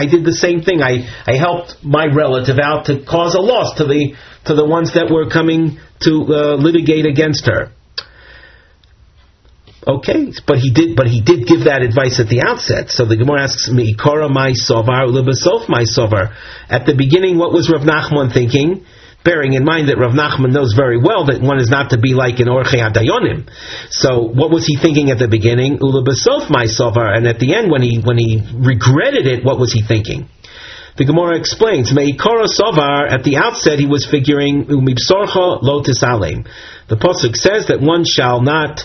did the same thing. I helped my relative out to cause a loss to the ones that were coming to litigate against her. Okay, but he did give that advice at the outset. So the Gemara asks, Me'ikora my sovar ulebesof my sovar. At the beginning, what was Rav Nachman thinking? Bearing in mind that Rav Nachman knows very well that one is not to be like an Orchei Hadayonim. So what was he thinking at the beginning? Ulebesof my sovar. And at the end, when he regretted it, what was he thinking? The Gemara explains, Me'ikora sovar, at the outset he was figuring, Umibsorcha lo tisalem. The Pasuk says that one shall not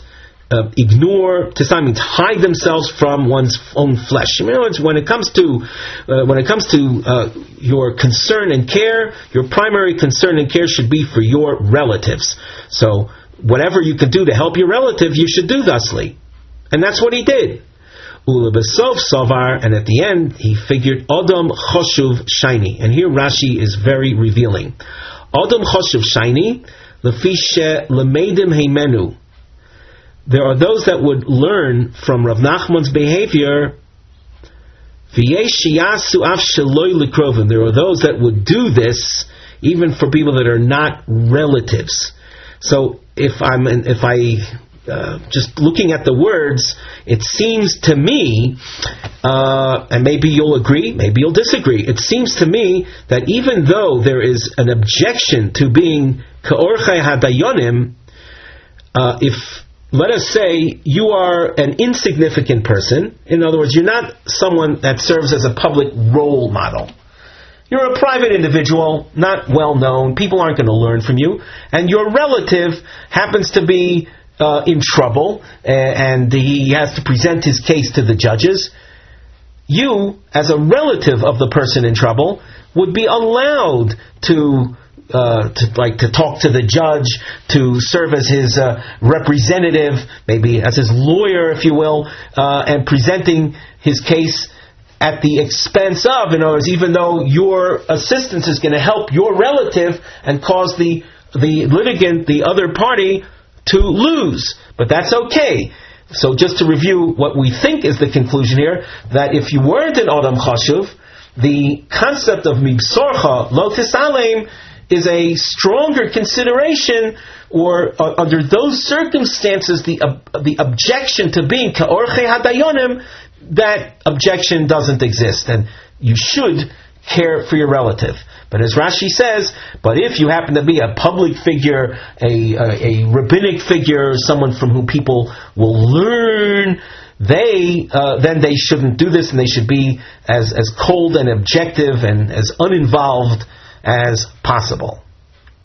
ignore, tisam means hide themselves from one's own flesh. In other words, when it comes to your concern and care, your primary concern and care should be for your relatives. So whatever you can do to help your relative, you should do thusly. And that's what he did. Ulebesov Savar, and at the end he figured Adam Choshuv Shiny. And here Rashi is very revealing. Adam Choshuv Shiny, Lefishe Lemedim Heimenu. There are those that would learn from Rav Nachman's behavior. There are those that would do this even for people that are not relatives. So if I just looking at the words, it seems to me, and maybe you'll agree, maybe you'll disagree, it seems to me that even though there is an objection to being Ka'orchei Hadayonim, if let us say you are an insignificant person. In other words, you're not someone that serves as a public role model. You're a private individual, not well known. People aren't going to learn from you. And your relative happens to be in trouble, and he has to present his case to the judges. You, as a relative of the person in trouble, would be allowed to talk to the judge, to serve as his representative, maybe as his lawyer, if you will, and presenting his case at the expense of, in other words, even though your assistance is going to help your relative and cause the litigant, the other party, to lose. But that's okay. So just to review what we think is the conclusion here, that if you weren't an Adam Chashuv, the concept of Mibsorcha Lo Tisalem is a stronger consideration, or under those circumstances, the objection to being Ka'orchei Hadayonim, that objection doesn't exist, and you should care for your relative. But as Rashi says, but if you happen to be a public figure, a rabbinic figure, someone from whom people will learn, then they shouldn't do this, and they should be as cold and objective and as uninvolved as possible.